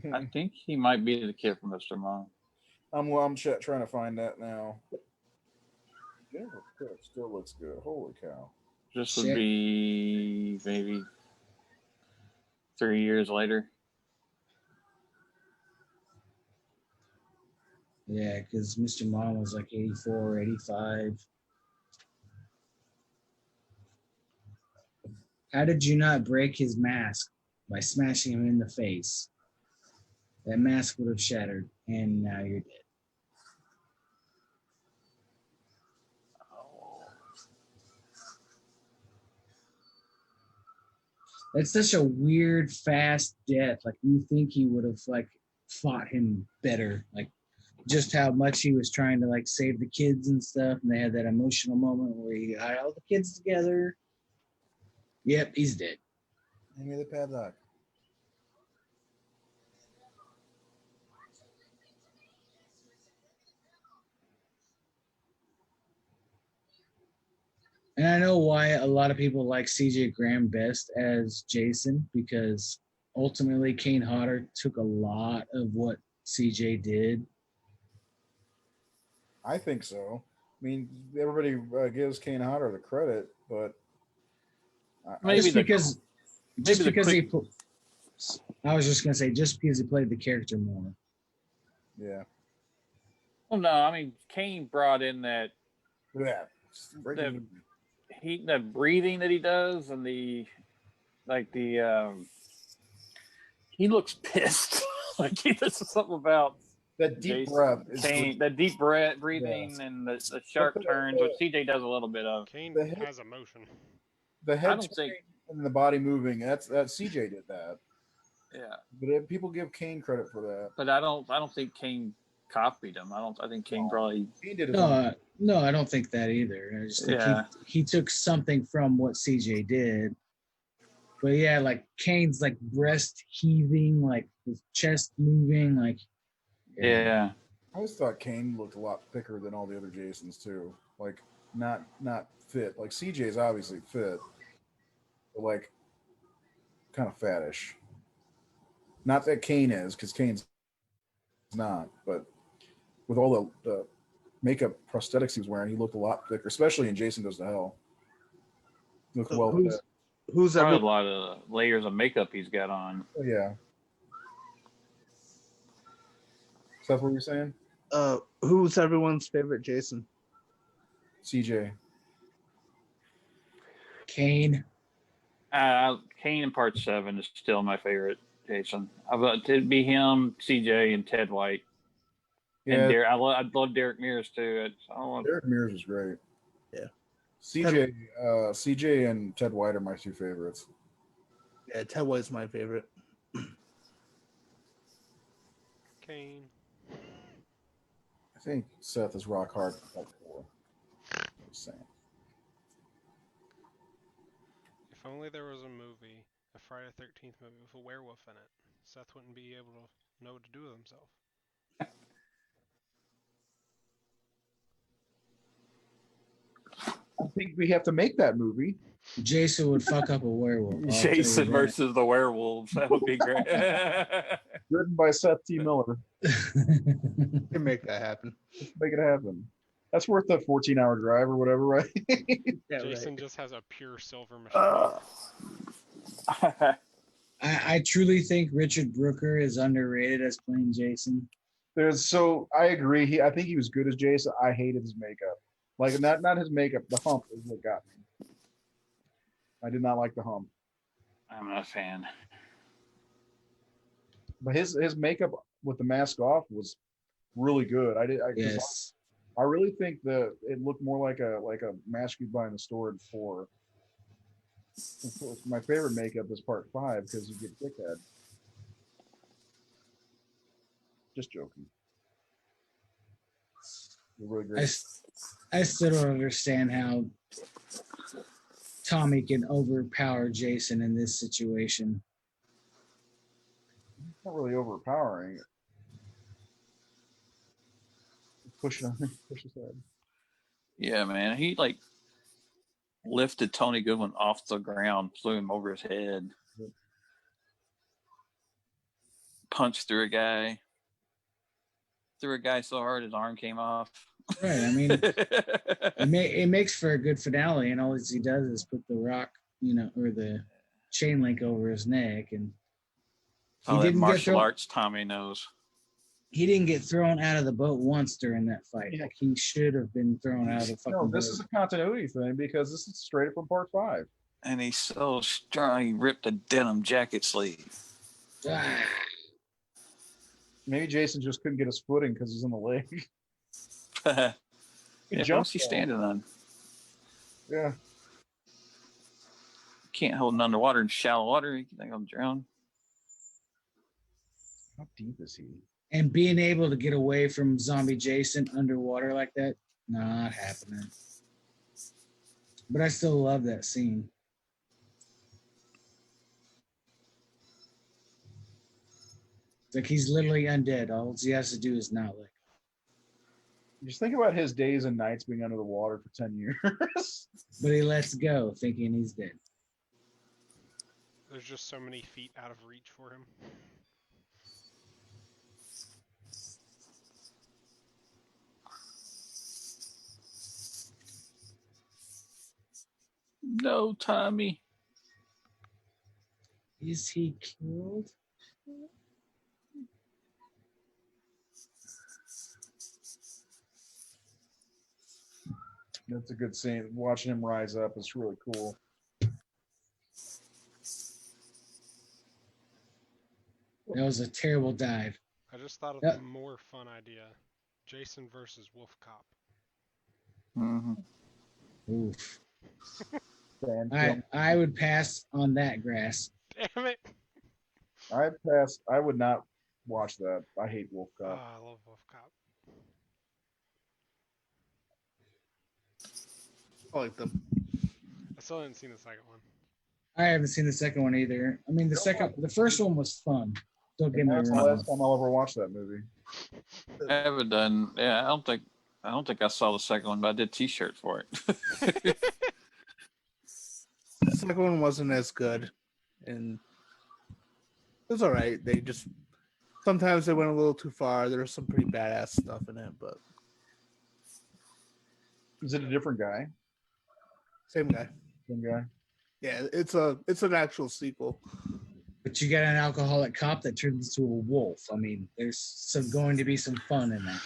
Speaker 3: grow up? I think he might be the kid from Mr. Mom.
Speaker 2: I'm trying to find that now. Jennifer Cook still looks good. Holy cow!
Speaker 3: This would be maybe 3 years later.
Speaker 5: Yeah, because Mr. Mom was like 84, 85. How did you not break his mask by smashing him in the face? That mask would have shattered, and now you're dead. That's such a weird, fast death. Like, you think he would have like fought him better, like just how much he was trying to like save the kids and stuff, and they had that emotional moment where he got all the kids together. Yep, he's dead.
Speaker 2: Give me the padlock.
Speaker 5: And I know why a lot of people like CJ Graham best as Jason, because ultimately Kane Hodder took a lot of what CJ did.
Speaker 2: I think so. I mean, everybody gives Kane Hodder the credit, but
Speaker 3: Maybe
Speaker 5: just because
Speaker 3: quick...
Speaker 5: I was just gonna say, just because he played the character more.
Speaker 2: Yeah.
Speaker 3: Well, no, I mean Kane brought in that.
Speaker 2: Yeah.
Speaker 3: The breathing that he does, and he looks pissed. Like this is something about
Speaker 2: that deep
Speaker 3: Jason,
Speaker 2: breath.
Speaker 3: Kane, that deep breath, breathing, and the sharp turns, which CJ does a little bit of.
Speaker 1: Kane has emotion.
Speaker 2: The head
Speaker 3: I don't think,
Speaker 2: and the body moving. That CJ did that.
Speaker 3: Yeah.
Speaker 2: But people give Kane credit for that.
Speaker 3: But I don't think Kane copied him. I think Kane probably.
Speaker 2: Kane did his
Speaker 5: no, I don't think that either. I just think he took something from what CJ did. But yeah, like Kane's like breast heaving, like his chest moving, like.
Speaker 3: Yeah.
Speaker 2: I always thought Kane looked a lot thicker than all the other Jasons too. Like not fit. Like CJ's obviously fit, but like kind of fattish. Not that Kane is, because Kane's not, but with all the makeup prosthetics he was wearing, he looked a lot thicker, especially in Jason Goes to Hell. Look well.
Speaker 4: Who's
Speaker 3: Probably a
Speaker 4: every,
Speaker 3: lot of layers of makeup he's got on.
Speaker 2: Oh, yeah. Is that what you're saying?
Speaker 4: who's everyone's favorite Jason?
Speaker 2: CJ.
Speaker 5: Kane.
Speaker 3: Kane in Part 7 is still my favorite Jason. It'd be him, CJ, and Ted White.
Speaker 2: Yeah,
Speaker 3: And I love Derek Mears too.
Speaker 2: Derek Mears was great.
Speaker 4: Yeah.
Speaker 2: CJ and Ted White are my two favorites.
Speaker 4: Yeah, Ted White's my favorite.
Speaker 1: Kane.
Speaker 2: I think Seth is rock hard for Part 4. Just saying.
Speaker 1: If only there was a movie, a Friday the 13th movie with a werewolf in it. Seth wouldn't be able to know what to do with himself.
Speaker 2: I think we have to make that movie.
Speaker 5: Jason would fuck up a werewolf. I'll tell you
Speaker 3: Jason
Speaker 5: that.
Speaker 3: versus the werewolves. That would be great.
Speaker 2: Written by Seth T. Miller.
Speaker 4: You can make that happen.
Speaker 2: Let's make it happen. That's worth the 14-hour drive or whatever, right?
Speaker 4: Yeah,
Speaker 1: Jason
Speaker 4: right.
Speaker 1: just has a pure silver machine.
Speaker 5: I truly think Richard Brooker is underrated as playing Jason.
Speaker 2: I agree. I think he was good as Jason. I hated his makeup. Like not his makeup. The hump is what got me. I did not like the hump.
Speaker 3: I'm not a fan.
Speaker 2: But his makeup with the mask off was really good.
Speaker 5: Yes.
Speaker 2: I really think that it looked more like a mask you'd buy in the store before. My favorite makeup is Part 5 because you get dickhead. Just joking. They're really great.
Speaker 5: I still don't understand how Tommy can overpower Jason in this situation.
Speaker 2: It's not really overpowering. Push his head.
Speaker 3: Yeah, man. He lifted Tony Goodwin off the ground, flew him over his head, punched through a guy so hard his arm came off.
Speaker 5: Right. I mean, it makes for a good finale, and all he does is put the rock, or the chain link over his neck, and
Speaker 3: All that martial arts Tommy knows.
Speaker 5: He didn't get thrown out of the boat once during that fight. Like he should have been thrown out of the fucking boat.
Speaker 2: No, this is a continuity thing because this is straight from Part 5.
Speaker 3: And he's so strong, he ripped a denim jacket sleeve.
Speaker 2: Maybe Jason just couldn't get his footing because he's in the lake.
Speaker 3: Yeah, what's he standing on?
Speaker 2: Yeah.
Speaker 3: Can't hold him underwater in shallow water. You think I'll drown?
Speaker 2: How deep is he?
Speaker 5: And being able to get away from zombie Jason underwater like that, not happening. But I still love that scene. It's like he's literally undead. All he has to do is not lick.
Speaker 2: Just think about his days and nights being under the water for 10 years.
Speaker 5: But he lets go thinking he's dead.
Speaker 1: There's just so many feet out of reach for him.
Speaker 3: No, Tommy.
Speaker 5: Is he killed?
Speaker 2: That's a good scene. Watching him rise up is really cool.
Speaker 5: That was a terrible dive.
Speaker 1: I just thought of a more fun idea. Jason versus Wolf Cop.
Speaker 3: Mm-hmm.
Speaker 5: Oof. I would pass on that grass.
Speaker 1: Damn it.
Speaker 2: I'd pass. I would not watch that. I hate Wolf Cop.
Speaker 1: Oh, I love Wolf Cop.
Speaker 4: I like them.
Speaker 1: I still haven't seen the second one.
Speaker 5: I haven't seen the second one either. I mean, the first one was fun. Don't get me wrong.
Speaker 2: That's the last time I'll ever watch that movie.
Speaker 3: I haven't done. Yeah, I don't think I saw the second one, but I did T-shirt for it.
Speaker 4: The second one wasn't as good, and it was all right. They just sometimes they went a little too far. There was some pretty badass stuff in it, but
Speaker 2: Is it a different guy?
Speaker 4: same guy.
Speaker 2: Same guy.
Speaker 4: Yeah, it's an actual sequel.
Speaker 5: But you got an alcoholic cop that turns into a wolf. I mean, there's going to be some fun in that.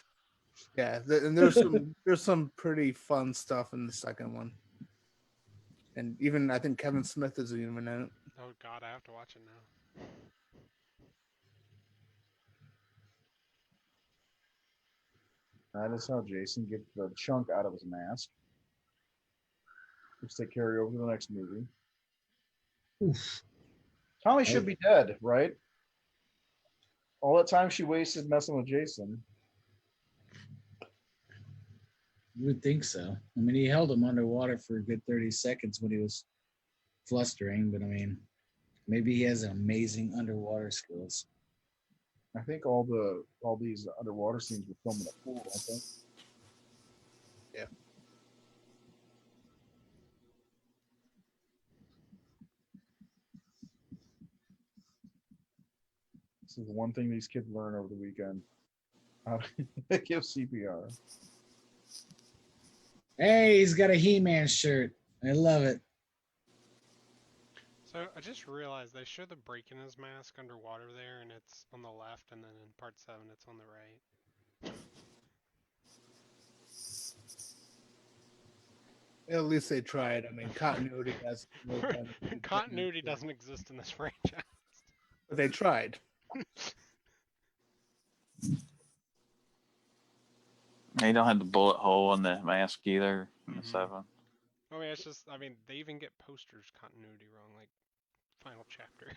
Speaker 4: Yeah, and there's some pretty fun stuff in the second one, and even I think Kevin Smith is even in it.
Speaker 1: Oh God, I have to watch it now.
Speaker 2: That is how Jason gets the chunk out of his mask, which they carry over to the next movie.
Speaker 5: Oof.
Speaker 2: Tommy should be dead, right? All that time she wasted messing with Jason.
Speaker 5: You would think so. I mean, he held him underwater for a good 30 seconds when he was flustering, but I mean, maybe he has amazing underwater skills.
Speaker 2: I think all these underwater scenes were filmed in a pool, don't they?
Speaker 4: Yeah.
Speaker 2: This is the one thing these kids learn over the weekend. How to give CPR.
Speaker 5: Hey, he's got a He-Man shirt. I love it.
Speaker 1: So I just realized they show the break in his mask underwater there, and it's on the left, and then in part 7, it's on the right.
Speaker 4: At least they tried. I mean, continuity has
Speaker 1: Continuity doesn't exist in this franchise.
Speaker 4: But they tried.
Speaker 3: They don't have the bullet hole in the mask either in the 7.
Speaker 1: I mean, it's just, they even get posters continuity wrong, like final chapter.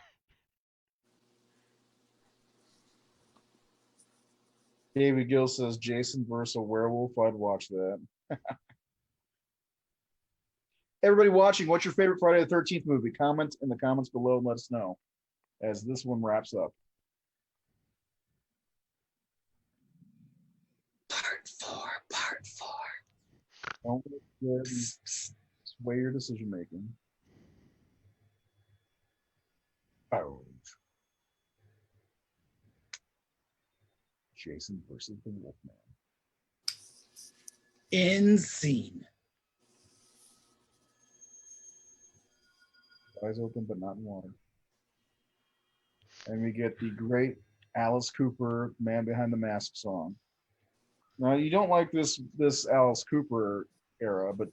Speaker 2: David Gill says Jason versus a werewolf. I'd watch that. Everybody watching, what's your favorite Friday the 13th movie? Comment in the comments below and let us know as this one wraps up.
Speaker 5: Part 4.
Speaker 2: Don't sway your decision making. Oh. Jason versus the Wolfman.
Speaker 5: End scene.
Speaker 2: Eyes open, but not in water. And we get the great Alice Cooper "Man Behind the Mask" song. Now, you don't like this Alice Cooper era, but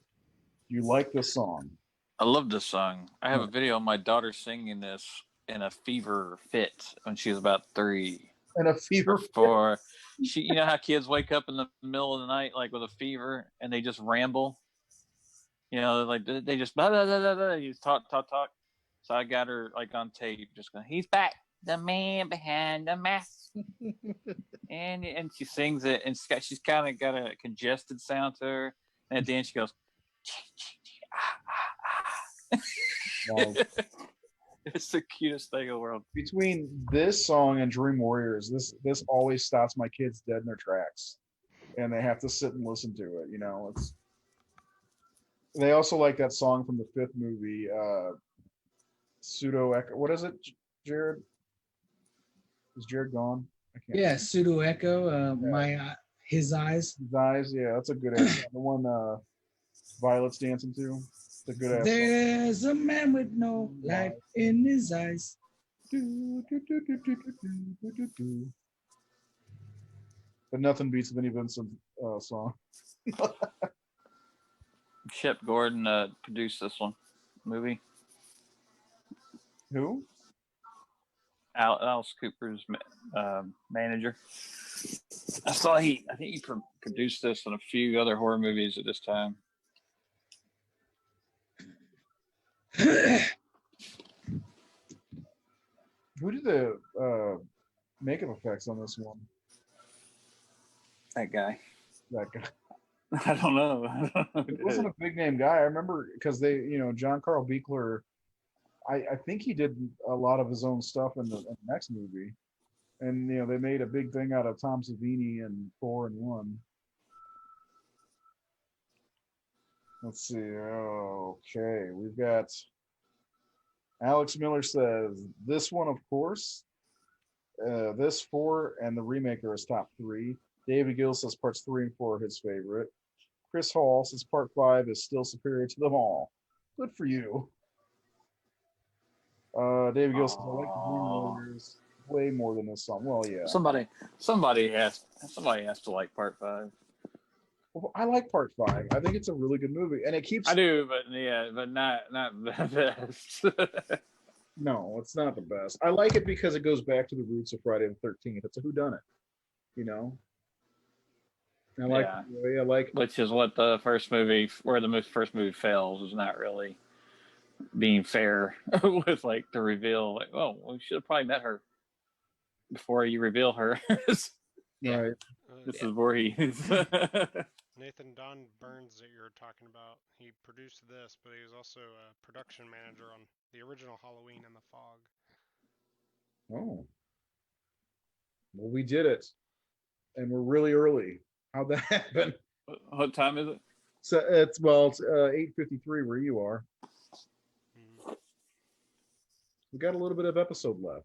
Speaker 2: you like this song.
Speaker 3: I love this song. I have a video of my daughter singing this in a fever fit when she was about 3.
Speaker 2: And a fever
Speaker 3: for she, you know how kids wake up in the middle of the night like with a fever and they just ramble. You know, like they just blah, blah, blah, blah, blah. You talk. So I got her like on tape, just going, "He's back, the man behind the mask," and she sings it, and she's kind of got a congested sound to her, and at the end she goes,
Speaker 2: Wow.
Speaker 3: It's the cutest thing in the world.
Speaker 2: Between this song and Dream Warriors, this always stops my kids dead in their tracks, and they have to sit and listen to it. You know, it's. They also like that song from the 5th movie, Pseudo Echo. What is it, Jared? Is Jared gone? I can't.
Speaker 5: Yeah, Pseudo Echo. His eyes.
Speaker 2: His eyes. Yeah, that's a good ass. The one Violet's dancing to. It's a good ass.
Speaker 5: There's a man with no light in his eyes.
Speaker 2: But nothing beats Vinnie Vincent's song.
Speaker 3: Shep Gordon produced this movie.
Speaker 2: Who?
Speaker 3: Alice Cooper's manager. I think he produced this and a few other horror movies at this time.
Speaker 2: Who did the makeup effects on this one?
Speaker 3: That guy.
Speaker 2: That guy.
Speaker 3: I don't know.
Speaker 2: It wasn't a big name guy. I remember because they, John Carl Buechler, I think he did a lot of his own stuff in the next movie. And, they made a big thing out of Tom Savini and 4 and 1. Let's see. Okay. We've got Alex Miller says, this one, of course. This 4 and the remake are his top 3. David Gill says parts 3 and 4 are his favorite. Chris Hall says part 5 is still superior to them all. Good for you. David Gill says, I like the Dream Warriors way more than this song. Well, yeah.
Speaker 3: Somebody has to like part 5.
Speaker 2: Well, I like part 5. I think it's a really good movie, and it keeps.
Speaker 3: I do, but not the best.
Speaker 2: No, it's not the best. I like it because it goes back to the roots of Friday the 13th. It's a whodunit, you know. I like the way I like.
Speaker 3: Which is what the first movie, where the first movie fails, is not really being fair with like the reveal. Like, oh, we should have probably met her before you reveal her.
Speaker 4: Yeah.
Speaker 2: Right.
Speaker 3: This is Voorhees.
Speaker 1: Nathan Don Burns that you're talking about, he produced this, but he was also a production manager on the original Halloween in the Fog.
Speaker 2: Oh. Well, we did it, and we're really early. How'd that happen?
Speaker 3: What time is it?
Speaker 2: So it's 8:53 where you are.
Speaker 1: Mm-hmm.
Speaker 2: We got a little bit of episode left.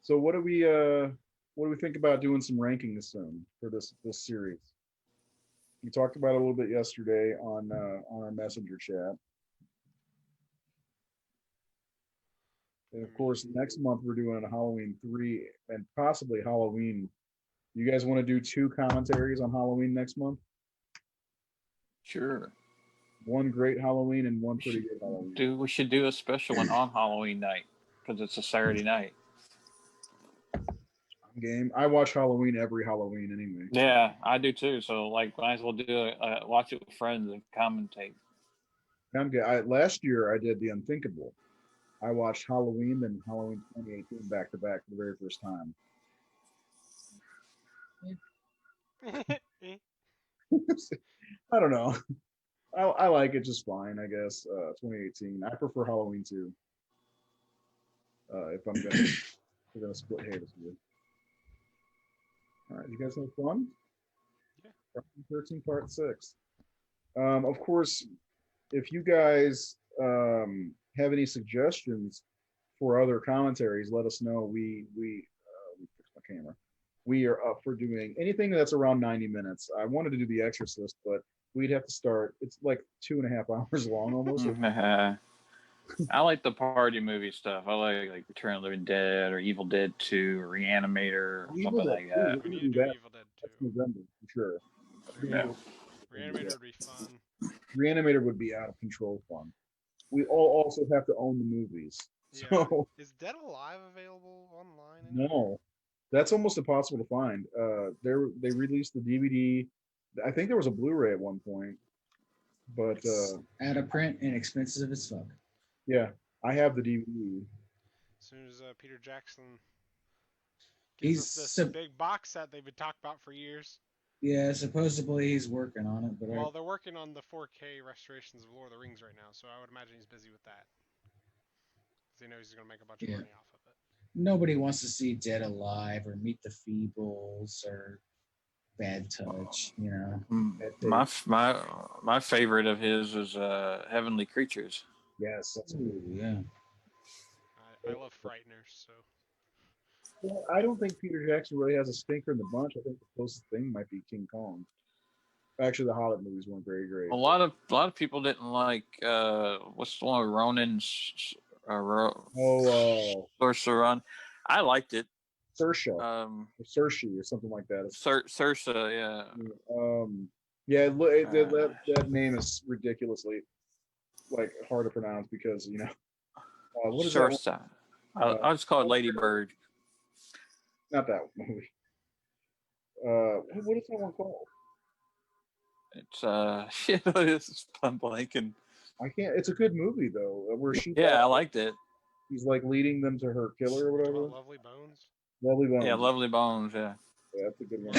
Speaker 2: So what do we think about doing some rankings soon for this series? We talked about it a little bit yesterday on our messenger chat. And of course, next month we're doing a Halloween 3 and possibly Halloween. You guys want to do 2 commentaries on Halloween next month?
Speaker 3: Sure.
Speaker 2: One great Halloween and one pretty good Halloween.
Speaker 3: We should do a special one on Halloween night because it's a Saturday night.
Speaker 2: Game. I watch Halloween every Halloween anyway.
Speaker 3: Yeah, I do too. So like, might as well do watch it with friends and commentate.
Speaker 2: Last year I did The Unthinkable. I watched Halloween and Halloween 2018 back to back for the very first time. I don't know. I like it just fine, I guess. 2018. I prefer Halloween too. If we're gonna split hairs here. All right, you guys have fun? Yeah. 13 part 6. Of course, if you guys have any suggestions for other commentaries, let us know. We fix my camera. We are up for doing anything that's around 90 minutes. I wanted to do The Exorcist, but we'd have to start. It's like 2.5 hours long almost.
Speaker 3: I like the party movie stuff. I like Return of the Living Dead or Evil Dead 2 or Reanimator or something like that.
Speaker 1: We need to do Evil Dead 2.
Speaker 2: That's November for sure.
Speaker 3: Yeah.
Speaker 1: Reanimator would be fun.
Speaker 2: Reanimator would be out of control fun. We all also have to own the movies.
Speaker 1: Yeah.
Speaker 2: So
Speaker 1: is Dead Alive available online anymore?
Speaker 2: No, that's almost impossible to find. They released the DVD. I think there was a Blu-ray at one point, but
Speaker 5: out of print and expensive as fuck.
Speaker 2: Yeah, I have the DVD.
Speaker 1: As soon as Peter Jackson
Speaker 5: gives
Speaker 1: us this big box set they've been talking about for years.
Speaker 5: Yeah, supposedly he's working on it, but
Speaker 1: well, they're working on the 4K restorations of Lord of the Rings right now, so I would imagine he's busy with that. Because he knows he's going to make a bunch of money off of it.
Speaker 5: Nobody wants to see Dead Alive or Meet the Feebles or Bad Touch, you know.
Speaker 3: My favorite of his is Heavenly Creatures.
Speaker 2: Yes, that's
Speaker 5: yeah.
Speaker 1: I love Frighteners, so.
Speaker 2: Well, I don't think Peter Jackson really has a stinker in the bunch. I think the closest thing might be King Kong. Actually, the Hobbit movies weren't very great.
Speaker 3: A lot of people didn't like what's the one with Ronan? Sorcerer. I liked it.
Speaker 2: Saoirse. Saoirse or something like that.
Speaker 3: Saoirse, yeah.
Speaker 2: That name is ridiculously hard to pronounce because what is
Speaker 3: Saoirse.
Speaker 2: that?
Speaker 3: I'll just call it Lady Bird.
Speaker 2: Not that movie. What is that one called?
Speaker 3: It's shit. I'm blanking.
Speaker 2: I can't. It's a good movie though. Where she.
Speaker 3: Yeah, I liked it.
Speaker 2: He's leading them to her killer or whatever.
Speaker 1: Lovely Bones.
Speaker 2: Lovely Bones.
Speaker 3: Yeah, Lovely Bones. Yeah.
Speaker 2: Yeah, that's a good one.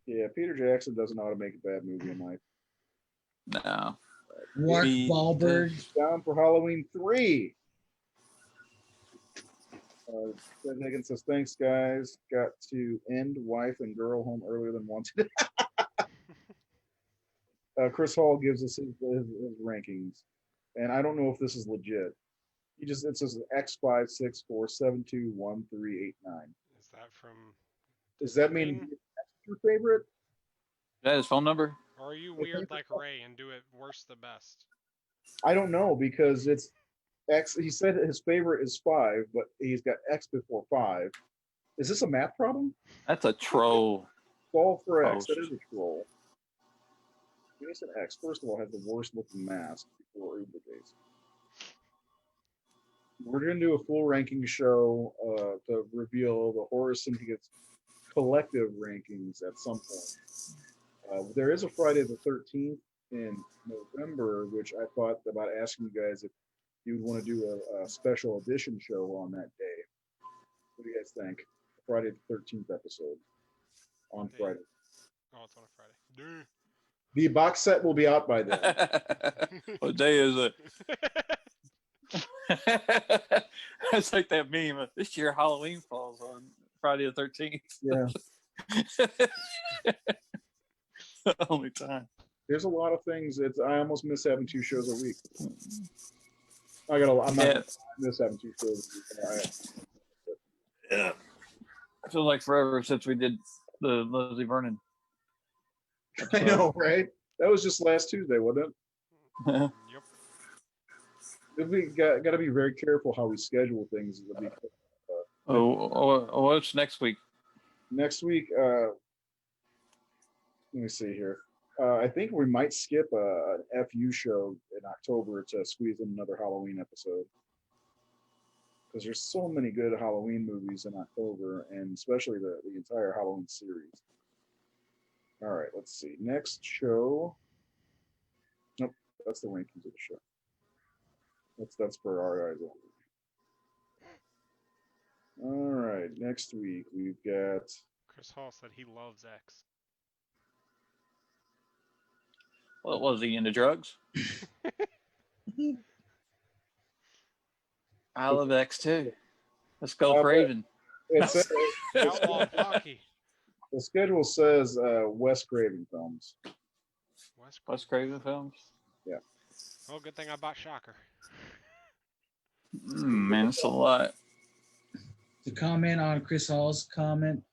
Speaker 2: Yeah, Peter Jackson doesn't know how to make a bad movie in life.
Speaker 3: No.
Speaker 5: Mark Wahlberg.
Speaker 2: Down for Halloween 3. Ted Higgins says, thanks, guys. Got to end wife and girl home earlier than wanted. Chris Hall gives us his rankings. And I don't know if this is legit. It says X56472138
Speaker 1: Is that from?
Speaker 2: Does that mean your favorite?
Speaker 3: Is that his phone number?
Speaker 1: Or are you weird like Ray and do it worse the best?
Speaker 2: I don't know because it's X. He said his favorite is 5, but he's got X before 5. Is this a math problem?
Speaker 3: That's a troll.
Speaker 2: Solve for X.
Speaker 3: Post.
Speaker 2: That is a troll. Jason X, first of all, has the worst looking mask before Uber Jason. We're going to do a full ranking show to reveal the horror syndicate's collective rankings at some point. There is a Friday the 13th in November, which I thought about asking you guys if you would want to do a special edition show on that day. What do you guys think? Friday the 13th episode on Friday.
Speaker 1: Oh, it's on a Friday. Duh.
Speaker 2: The box set will be out by then.
Speaker 3: What day is it? It's like that meme. This year Halloween falls on Friday the 13th.
Speaker 2: Yeah.
Speaker 3: Only time.
Speaker 2: There's a lot of things. I almost miss having 2 shows a week. I'm not miss having 2 shows a week.
Speaker 3: Yeah. I feel like forever since we did the Leslie Vernon
Speaker 2: episode. I know, right? That was just last Tuesday, wasn't it?
Speaker 1: Yep.
Speaker 2: We got to be very careful how we schedule things.
Speaker 3: What's next week?
Speaker 2: Next week, let me see here. I think we might skip an FU show in October to squeeze in another Halloween episode. Because there's so many good Halloween movies in October, and especially the entire Halloween series. All right, let's see. Next show. Nope, that's the rankings of the show. That's for our eyes only. All right, next week we've got.
Speaker 1: Chris Hall said he loves X.
Speaker 3: Well, was he into drugs? I love X too. Let's go, Craven.
Speaker 1: Outlaw hockey.
Speaker 2: The schedule says Wes Craven films.
Speaker 3: Wes Craven films?
Speaker 2: Yeah.
Speaker 1: Oh, good thing I bought Shocker.
Speaker 3: Man, it's a lot.
Speaker 5: To comment on Chris Hall's comment,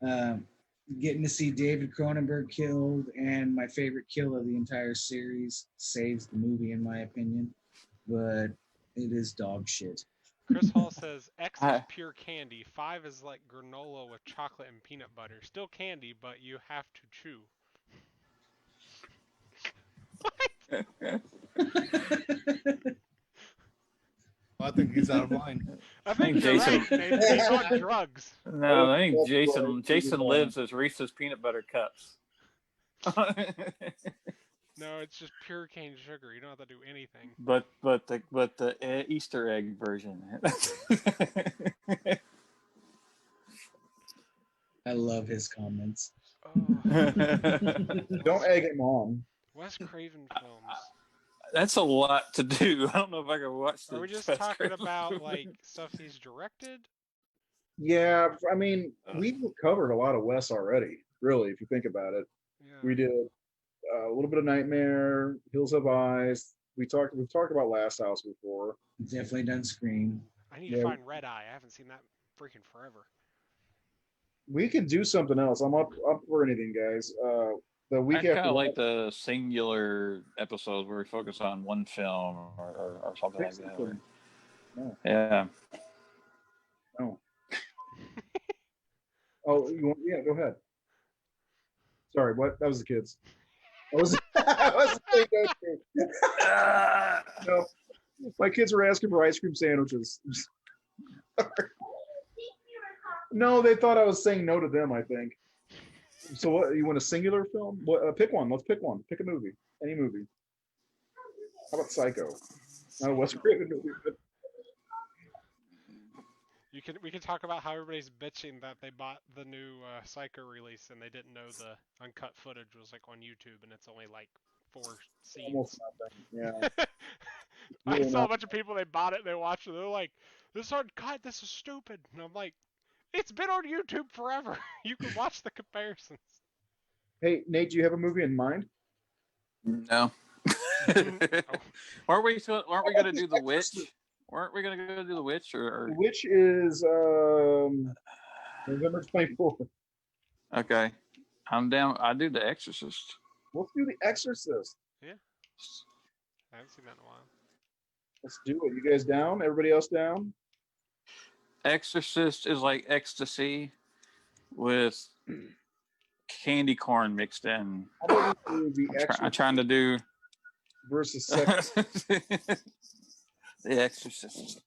Speaker 5: getting to see David Cronenberg killed and my favorite kill of the entire series saves the movie, in my opinion. But it is dog shit.
Speaker 1: Chris Hall says X is pure candy. 5 is like granola with chocolate and peanut butter. Still candy, but you have to chew. What?
Speaker 4: I think he's out of line.
Speaker 1: I think
Speaker 3: Jason.
Speaker 1: Right. He's on drugs.
Speaker 3: No, I think Jason lives as Reese's peanut butter cups.
Speaker 1: No, it's just pure cane sugar. You don't have to do anything.
Speaker 3: But the Easter egg version.
Speaker 5: I love his comments.
Speaker 1: Oh.
Speaker 2: Don't egg him on.
Speaker 1: Wes Craven films.
Speaker 3: That's a lot to do. I don't know if I can watch this.
Speaker 1: Are we just talking about like stuff he's directed?
Speaker 2: Yeah, I mean, we've covered a lot of Wes already. Really, if you think about it, we did a little bit of Nightmare, Hills Have Eyes. We've talked about Last House before.
Speaker 5: Definitely done Scream.
Speaker 1: I need to find Red Eye. I haven't seen that freaking forever.
Speaker 2: We can do something else. I'm up for anything, guys. The week after,
Speaker 3: kind of like the singular episodes where we focus on one film or something like that.
Speaker 2: No.
Speaker 3: Yeah.
Speaker 2: No. Oh, go ahead. Sorry, what? That was the kids. I was no, my kids were asking for ice cream sandwiches. No, they thought I was saying no to them, I think. So what, you want a singular film? What, pick one. Let's pick one. Pick a movie. Any movie. How about Psycho? No, what's a great movie? But...
Speaker 1: We can talk about how everybody's bitching that they bought the new Psycho release and they didn't know the uncut footage was like on YouTube and it's only like 4 scenes.
Speaker 2: Almost nothing. Yeah.
Speaker 1: I saw a bunch of people, they bought it, they watched it, they're like, this is uncut, this is stupid. And I'm like, it's been on YouTube forever. You can watch the comparisons.
Speaker 2: Hey, Nate, do you have a movie in mind?
Speaker 3: No. Aren't we going to do The Witch? Weren't we going to go do The Witch? Or...
Speaker 2: The Witch is November 24th.
Speaker 3: Okay. I'm down. I do The Exorcist.
Speaker 2: Let's do The Exorcist.
Speaker 1: Yeah. I haven't seen that in a while.
Speaker 2: Let's do it. You guys down? Everybody else down?
Speaker 3: Exorcist is like ecstasy with candy corn mixed in.
Speaker 2: How about we do the
Speaker 3: I'm
Speaker 2: Exorcist
Speaker 3: trying to do
Speaker 2: versus Sex?
Speaker 3: The Exorcist.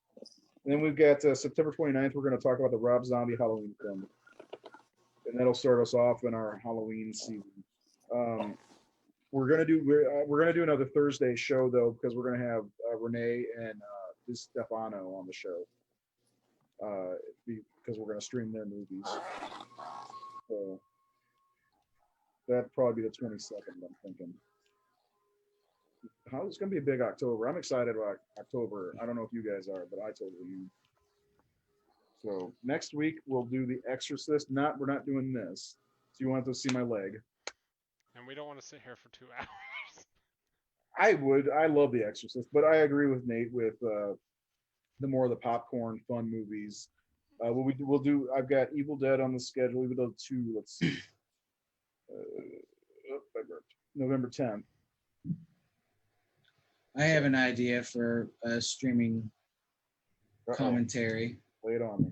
Speaker 2: Then we've got September 29th. We're going to talk about the Rob Zombie Halloween film, and that'll start us off in our Halloween season. We're gonna do another Thursday show though, because we're gonna have Renee and Di Stefano on the show, because we're gonna stream their movies. So that'd probably be the 22nd. I'm thinking. It's gonna be a big October. I'm excited about October. I don't know if you guys are, but I totally am. So next week we'll do The Exorcist. We're not doing this. So you want to see my leg?
Speaker 1: And we don't want to sit here for 2 hours.
Speaker 2: I would. I love The Exorcist, but I agree with Nate with the more of the popcorn fun movies. We'll do. I've got Evil Dead on the schedule. Evil Dead 2. Let's see. November 10th.
Speaker 5: I have an idea for a streaming commentary.
Speaker 2: Lay it on me.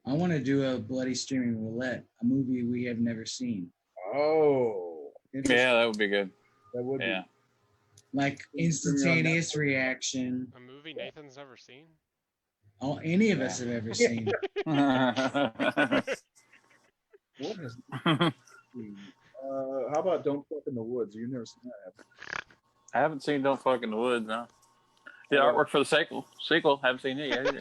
Speaker 5: I want to do a Bloody Streaming Roulette, a movie we have never seen.
Speaker 2: Oh,
Speaker 3: Yeah, that would be good.
Speaker 2: That would
Speaker 3: Yeah.
Speaker 5: Like instantaneous reaction.
Speaker 1: A movie Nathan's never seen?
Speaker 5: All any of us have ever seen.
Speaker 2: What has how about Don't Fuck in the Woods? You've never seen that, have you?
Speaker 3: I haven't seen Don't Fuck in the Woods, no. Did artwork for the sequel. Haven't seen it yet either.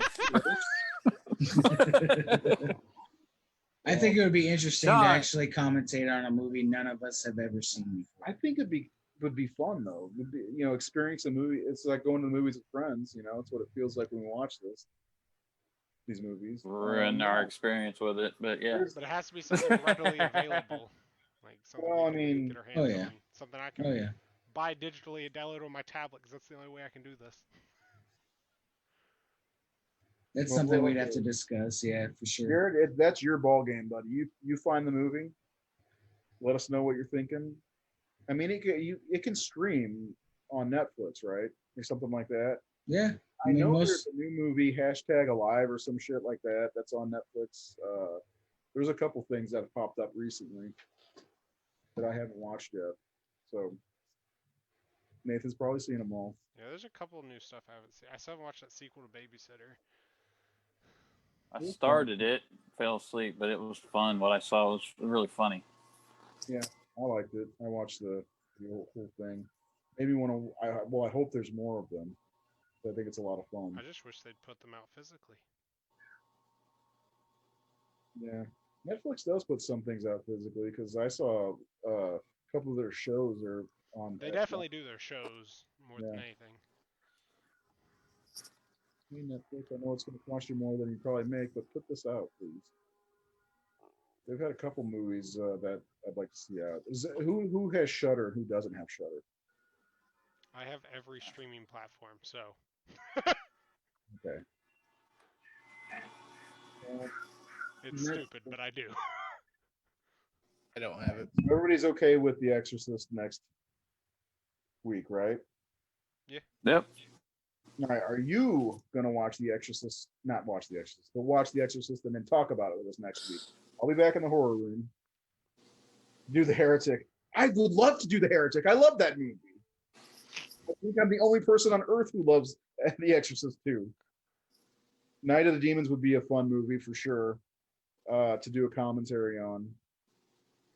Speaker 5: I think it would be interesting
Speaker 3: John.
Speaker 5: to actually commentate on a movie none of us have ever seen before.
Speaker 2: I think would be fun though. Experience a movie. It's like going to the movies with friends. It's what it feels like when we watch these movies.
Speaker 3: Ruin our experience with it, but yeah.
Speaker 1: But it has to be something readily available. Like something we can get our hands on. Something I can buy digitally and download on my tablet, because that's the only way I can do this.
Speaker 5: That's something we'd have to discuss, yeah, for sure.
Speaker 2: Jared, that's your ball game, buddy. You find the movie. Let us know what you're thinking. I mean, it can stream on Netflix, right, or something like that.
Speaker 5: Yeah,
Speaker 2: I know there's a new movie, #Alive or some shit like that. That's on Netflix. There's a couple things that have popped up recently that I haven't watched yet. So Nathan's probably seen them all.
Speaker 1: Yeah, there's a couple of new stuff I haven't seen. I still haven't watched that sequel to Babysitter.
Speaker 3: I started it, fell asleep, but it was fun. What I saw was really funny.
Speaker 2: Yeah, I liked it. I watched the whole thing. Maybe I hope there's more of them. I think it's a lot of fun.
Speaker 1: I just wish they'd put them out physically.
Speaker 2: Yeah, Netflix does put some things out physically, because I saw a couple of their shows are on.
Speaker 1: They definitely do their shows more than anything.
Speaker 2: Netflix, I know it's going to cost you more than you probably make, but put this out, please. They've had a couple movies that I'd like to see out. Who has Shudder and who doesn't have Shudder?
Speaker 1: I have every streaming platform, so.
Speaker 2: Okay.
Speaker 1: It's stupid, but I do.
Speaker 4: I don't have it.
Speaker 2: Everybody's okay with The Exorcist next week, right?
Speaker 1: Yeah.
Speaker 3: Yep.
Speaker 2: All right. Are you gonna watch The Exorcist? Not watch The Exorcist, but watch The Exorcist and then talk about it with us next week. I'll be back in the horror room. Do The Heretic. I would love to do The Heretic. I love that movie. I think I'm the only person on earth who loves The Exorcist too. Night of the Demons would be a fun movie for sure to do a commentary on.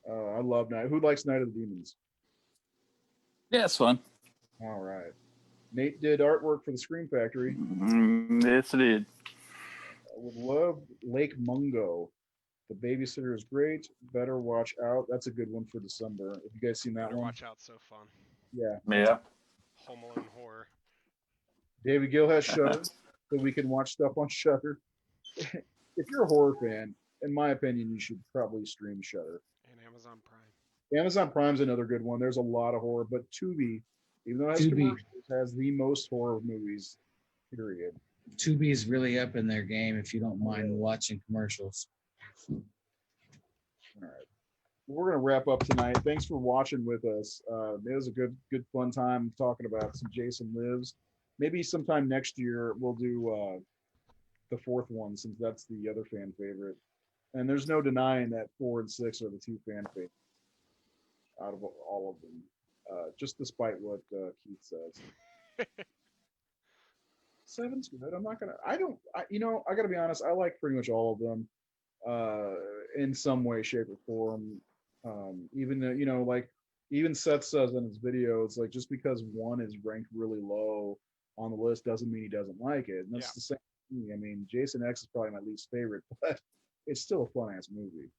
Speaker 2: I love Night. Who likes Night of the Demons?
Speaker 3: Yeah, it's fun.
Speaker 2: All right. Nate did artwork for the Scream Factory.
Speaker 3: Yes, it did.
Speaker 2: I would love Lake Mungo. The Babysitter is great. Better Watch Out. That's a good one for December. Have you guys seen that
Speaker 1: Better
Speaker 2: one?
Speaker 1: Watch Out, so fun.
Speaker 2: Yeah.
Speaker 3: Yeah.
Speaker 1: Home Alone horror.
Speaker 2: David Gill has Shudder, so we can watch stuff on Shudder. If you're a horror fan, in my opinion, you should probably stream Shudder.
Speaker 1: And Amazon Prime.
Speaker 2: Amazon Prime's another good one. There's a lot of horror, but Tubi, even though it has commercials, has the most horror movies, period.
Speaker 5: Tubi is really up in their game if you don't mind watching commercials.
Speaker 2: All right. we're gonna wrap up tonight. Thanks for watching with us. It was a good fun time talking about some Jason Lives. Maybe sometime next year we'll do the fourth one, since that's the other fan favorite. And there's no denying that 4 and 6 are the two fan favorites out of all of them. Just despite what Keith says. 7's good. I'm not gonna. I gotta be honest. I like pretty much all of them, in some way, shape, or form. Even though, like even Seth says in his video, it's like just because one is ranked really low on the list doesn't mean he doesn't like it. And that's the same thing. I mean, Jason X is probably my least favorite, but it's still a fun ass movie,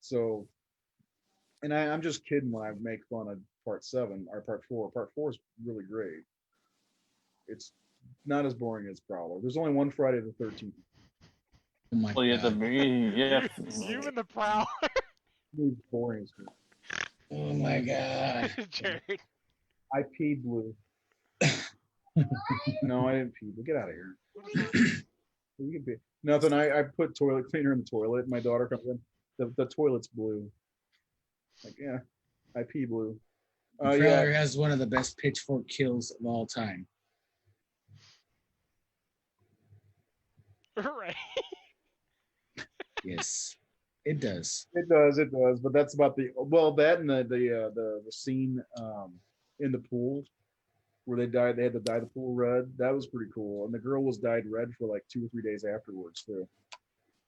Speaker 2: So, and I'm just kidding when I make fun of part 7 or part 4. Part 4 is really great. It's not as boring as Prowler. There's only one Friday the 13th.
Speaker 5: Oh my
Speaker 3: Well,
Speaker 5: God.
Speaker 1: You and the Prowler.
Speaker 2: It's boring as shit.
Speaker 5: Oh my God.
Speaker 1: Jared.
Speaker 2: I peed blue. No, I didn't pee. But get out of here. You can pee. Nothing. I put toilet cleaner in the toilet. My daughter comes in. The toilet's blue. Like, yeah, I pee blue.
Speaker 5: Prowler has one of the best pitchfork kills of all time.
Speaker 1: Right.
Speaker 5: Yes, it does.
Speaker 2: It does. But that's about that and the scene in the pool where they died. They had to dye the pool red. That was pretty cool. And the girl was dyed red for like 2 or 3 days afterwards too.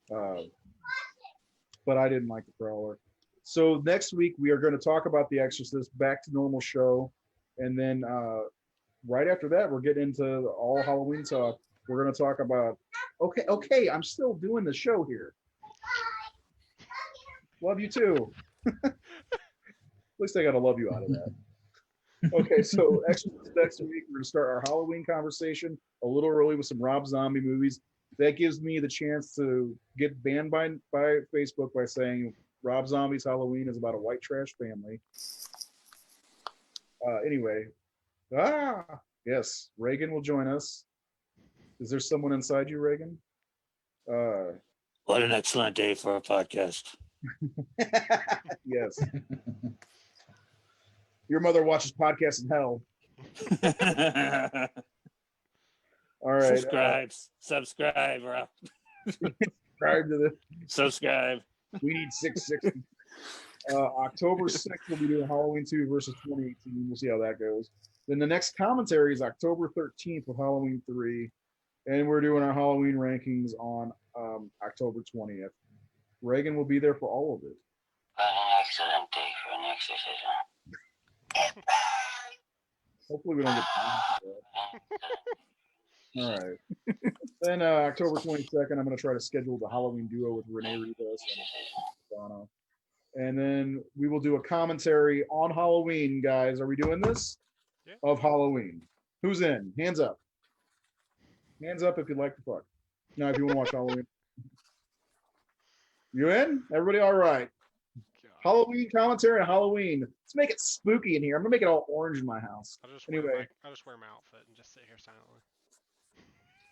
Speaker 2: But I didn't like the Prowler. So next week we are going to talk about The Exorcist, back to normal show, and then right after that we're getting into all Halloween talk. We're going to talk about. Okay, I'm still doing the show here. Love you too. At least I got to love you out of that. Okay, so Exorcist next week. We're going to start our Halloween conversation a little early with some Rob Zombie movies. That gives me the chance to get banned by Facebook by saying Rob Zombie's Halloween is about a white trash family. Anyway, yes, Reagan will join us. Is there someone inside you, Reagan?
Speaker 6: What an excellent day for a podcast.
Speaker 2: Yes. Your mother watches podcasts in hell. All right.
Speaker 6: Subscribe, Rob.
Speaker 2: Subscribe to the.
Speaker 6: Subscribe.
Speaker 2: We need 660. October 6th, we'll be doing Halloween 2 versus 2018. We'll see how that goes. Then the next commentary is October 13th with Halloween 3. And we're doing our Halloween rankings on October 20th. Reagan will be there for all of it.
Speaker 6: What an excellent day for an exorcism.
Speaker 2: Hopefully we don't get banned. All right. Then October 22nd, I'm going to try to schedule the Halloween duo with Renee Rivas and Donna. And then we will do a commentary on Halloween, guys. Are we doing this?
Speaker 1: Yeah.
Speaker 2: Of Halloween. Who's in? Hands up. Hands up if you'd like to fuck. No, if you want to watch Halloween. You in? Everybody all right?
Speaker 1: God.
Speaker 2: Halloween commentary on Halloween. Let's make it spooky in here. I'm going to make it all orange in my house.
Speaker 1: I'll just
Speaker 2: Anyway.
Speaker 1: I'll just wear my outfit and just sit here silently.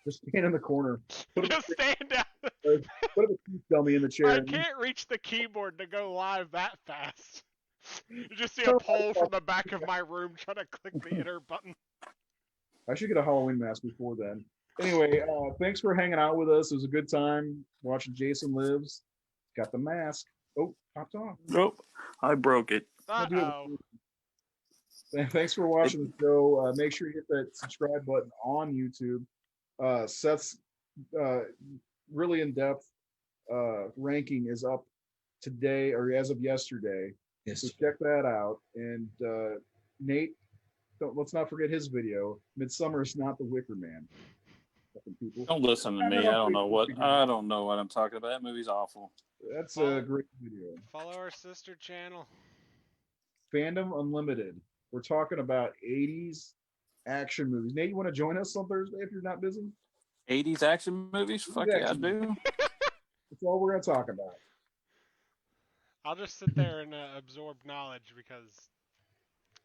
Speaker 2: Just stand in the corner.
Speaker 1: Just stand out.
Speaker 2: Put a teeth dummy in the chair.
Speaker 1: I can't reach the keyboard to go live that fast. You just see a pole from the back of my room trying to click the enter button.
Speaker 2: I should get a Halloween mask before then. Anyway, thanks for hanging out with us. It was a good time watching Jason Lives. Got the mask. Oh, popped off.
Speaker 3: Nope, I broke it.
Speaker 1: Uh-oh.
Speaker 2: Thanks for watching the show. Make sure you hit that subscribe button on YouTube. Seth's really in-depth ranking is up today or as of yesterday.
Speaker 5: Yes.
Speaker 2: So check that out. And Nate, let's not forget his video. Midsummer is not the Wicker Man. People.
Speaker 3: Don't listen to me. I don't know what I'm talking about. That movie's awful.
Speaker 2: That's a great video.
Speaker 1: Follow our sister channel.
Speaker 2: Fandom Unlimited. We're talking about 80s action movies. Nate, you want to join us on Thursday if you're not busy?
Speaker 3: 80s action movies? Fuck yeah, I do.
Speaker 2: That's all we're going to talk about.
Speaker 1: I'll just sit there and absorb knowledge because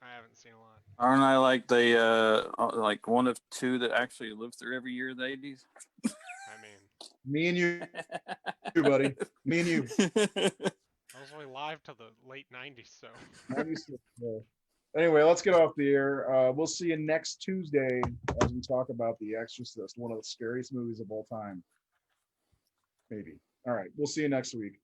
Speaker 1: I haven't seen a lot.
Speaker 3: Aren't I like the like one of two that actually lived through every year of the 80s?
Speaker 1: I mean,
Speaker 2: Me and you, buddy. Me and you.
Speaker 1: I was only probably live to the late 90s. So
Speaker 2: 96. Anyway, let's get off the air. We'll see you next Tuesday as we talk about The Exorcist, one of the scariest movies of all time. Maybe. All right. We'll see you next week.